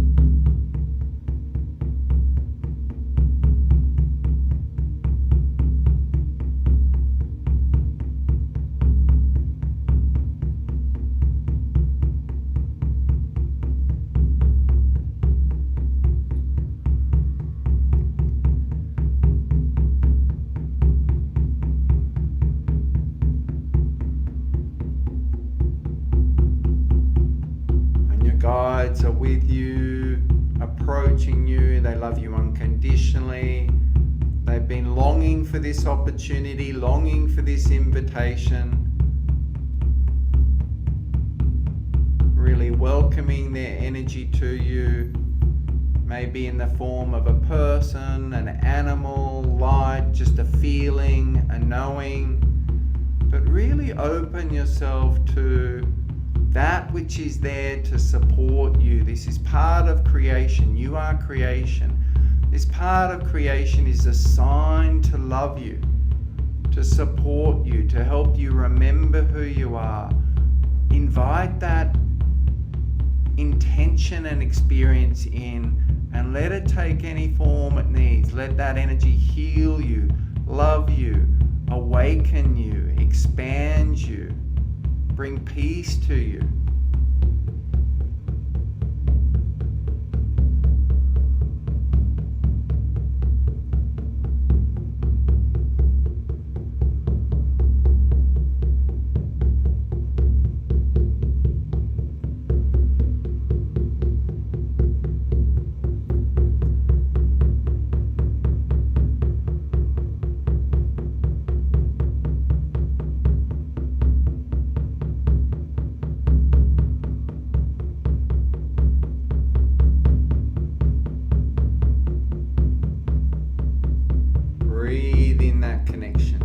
Guides are with you, approaching you. They love you unconditionally. They've been longing for this opportunity, longing for this invitation. Really welcoming their energy to you, maybe in the form of a person, an animal, light, just a feeling, a knowing. But really open yourself to that which is there to support you. This is part of creation. You are creation. This part of creation is assigned to love you, to support you, to help you remember who you are. Invite that intention and experience in and let it take any form it needs. Let that energy heal you, love you, awaken you, expand you, bring peace to you. Breathe in that connection.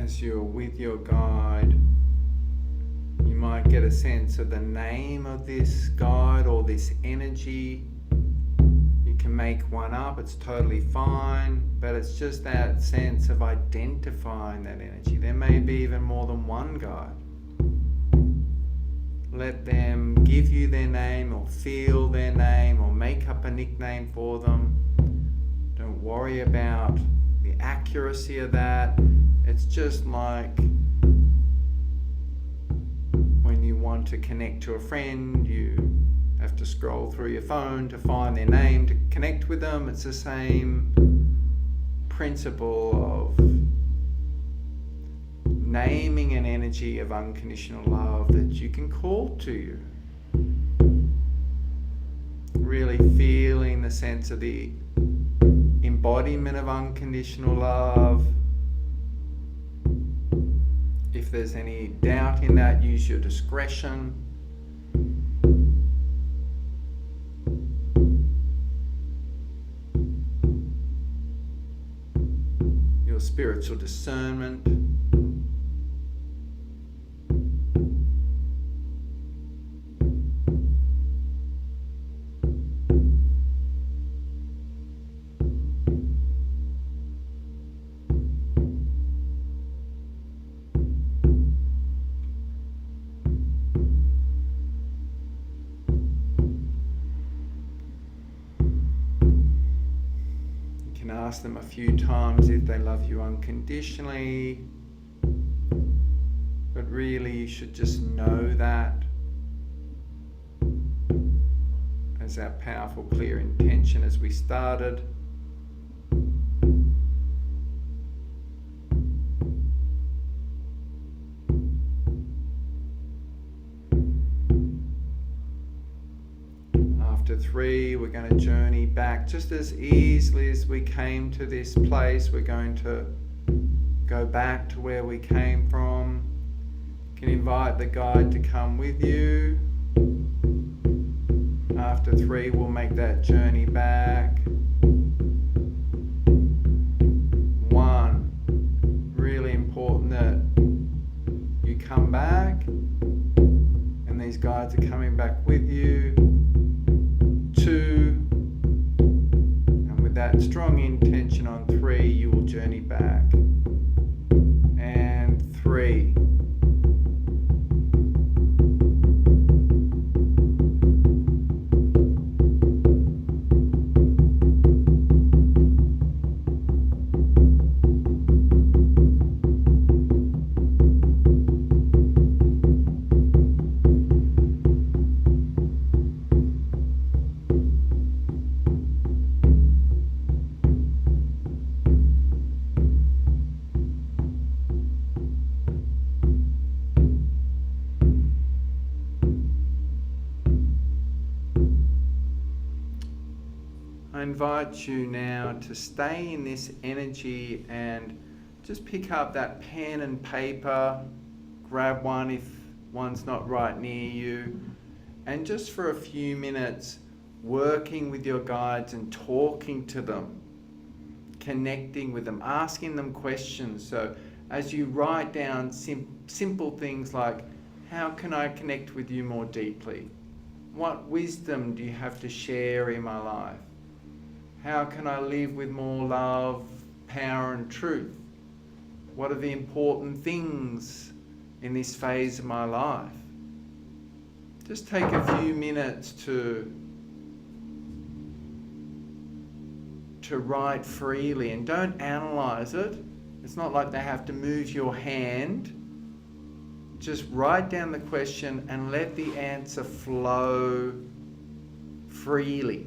as you're with your guide, you might get a sense of the name of this guide or this energy. You can make one up, it's totally fine, but it's just that sense of identifying that energy. There may be even more than one guide. Let them give you their name or feel their name or make up a nickname for them. Don't worry about the accuracy of that. It's just like when you want to connect to a friend, you have to scroll through your phone to find their name to connect with them. It's the same principle of naming an energy of unconditional love that you can call to you. Really feeling the sense of the embodiment of unconditional love. If there's any doubt in that, use your discretion. Your spiritual discernment. Ask them a few times if they love you unconditionally, but really you should just know that as our powerful, clear intention as we started. After 3, we're going to journey back just as easily as we came to this place. We're going to go back to where we came from. You can invite the guide to come with you. After 3, we'll make that journey back. 1, really important that you come back and these guides are coming back with you. 2, and with that strong intention on 3, you will journey back. And 3. I invite you now to stay in this energy and just pick up that pen and paper, grab one if one's not right near you, and just for a few minutes working with your guides and talking to them, connecting with them, asking them questions. So as you write down simple things like, how can I connect with you more deeply? What wisdom do you have to share in my life? How can I live with more love, power and truth? What are the important things in this phase of my life? Just take a few minutes to write freely and don't analyze it. It's not like they have to move your hand. Just write down the question and let the answer flow freely.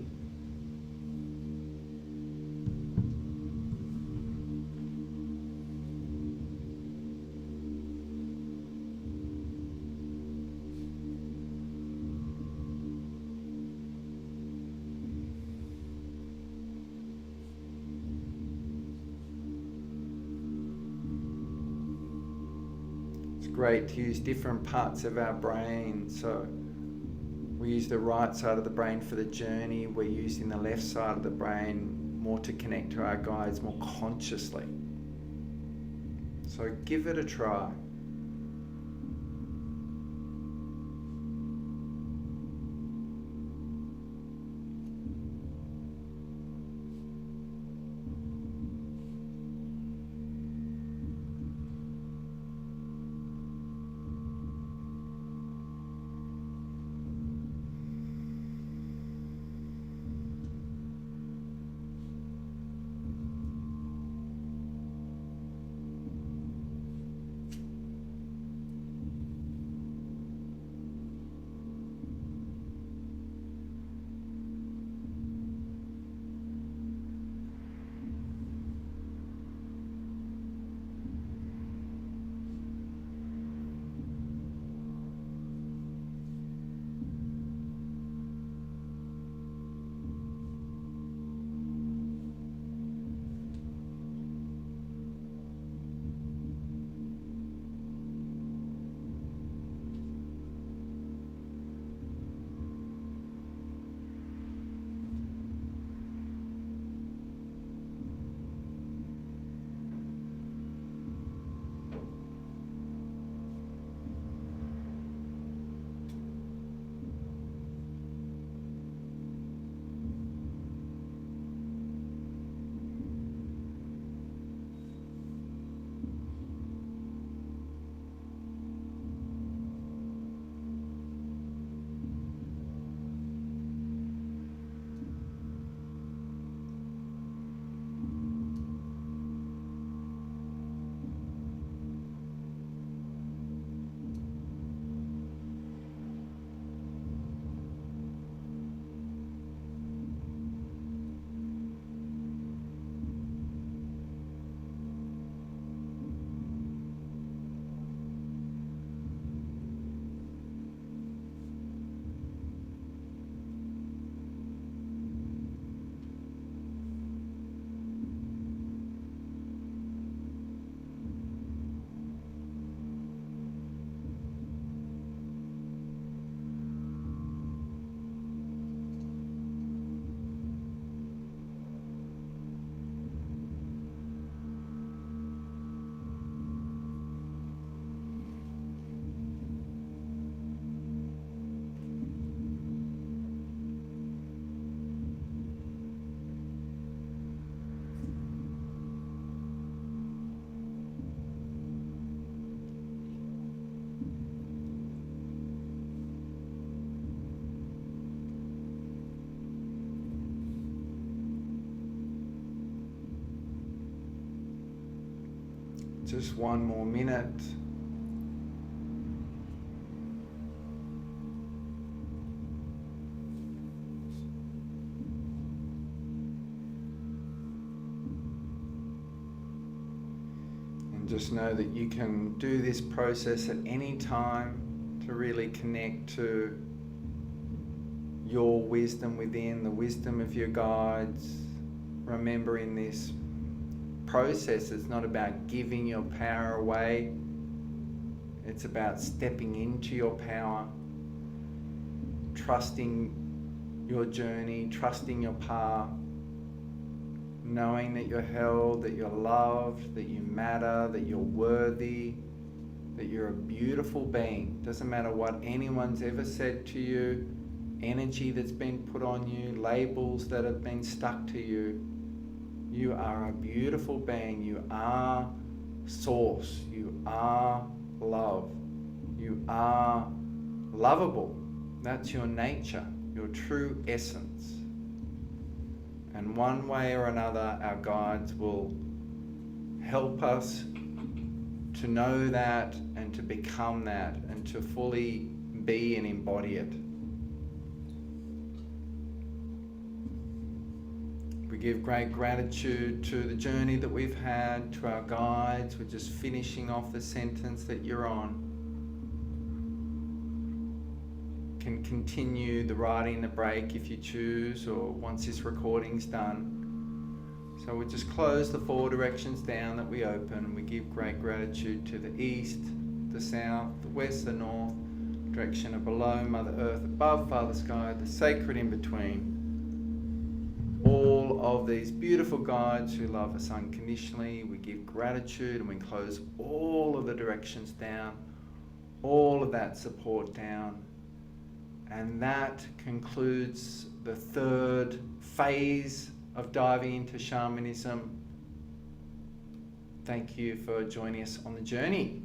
Great to use different parts of our brain. So we use the right side of the brain for the journey. We're using the left side of the brain more to connect to our guides more consciously. So give it a try. Just one more minute. And just know that you can do this process at any time to really connect to your wisdom within, the wisdom of your guides. Remembering this process, it's not about giving your power away. It's about stepping into your power, trusting your journey, trusting your path, knowing that you're held, that you're loved, that you matter, that you're worthy, that you're a beautiful being. Doesn't matter what anyone's ever said to you, energy that's been put on you, labels that have been stuck to you. You are a beautiful being. You are source. You are love. You are lovable. That's your nature, your true essence. And one way or another, our guides will help us to know that and to become that and to fully be and embody it. We give great gratitude to the journey that we've had, to our guides. We're just finishing off the sentence that you're on. Can continue the writing the break if you choose, or once this recording's done. So we'll just close the four directions down that we open. We give great gratitude to the east, the south, the west, the north, direction of below, Mother Earth above, Father Sky, the sacred in between. All of these beautiful guides who love us unconditionally. We give gratitude and we close all of the directions down, all of that support down. And that concludes the third phase of diving into shamanism. Thank you for joining us on the journey.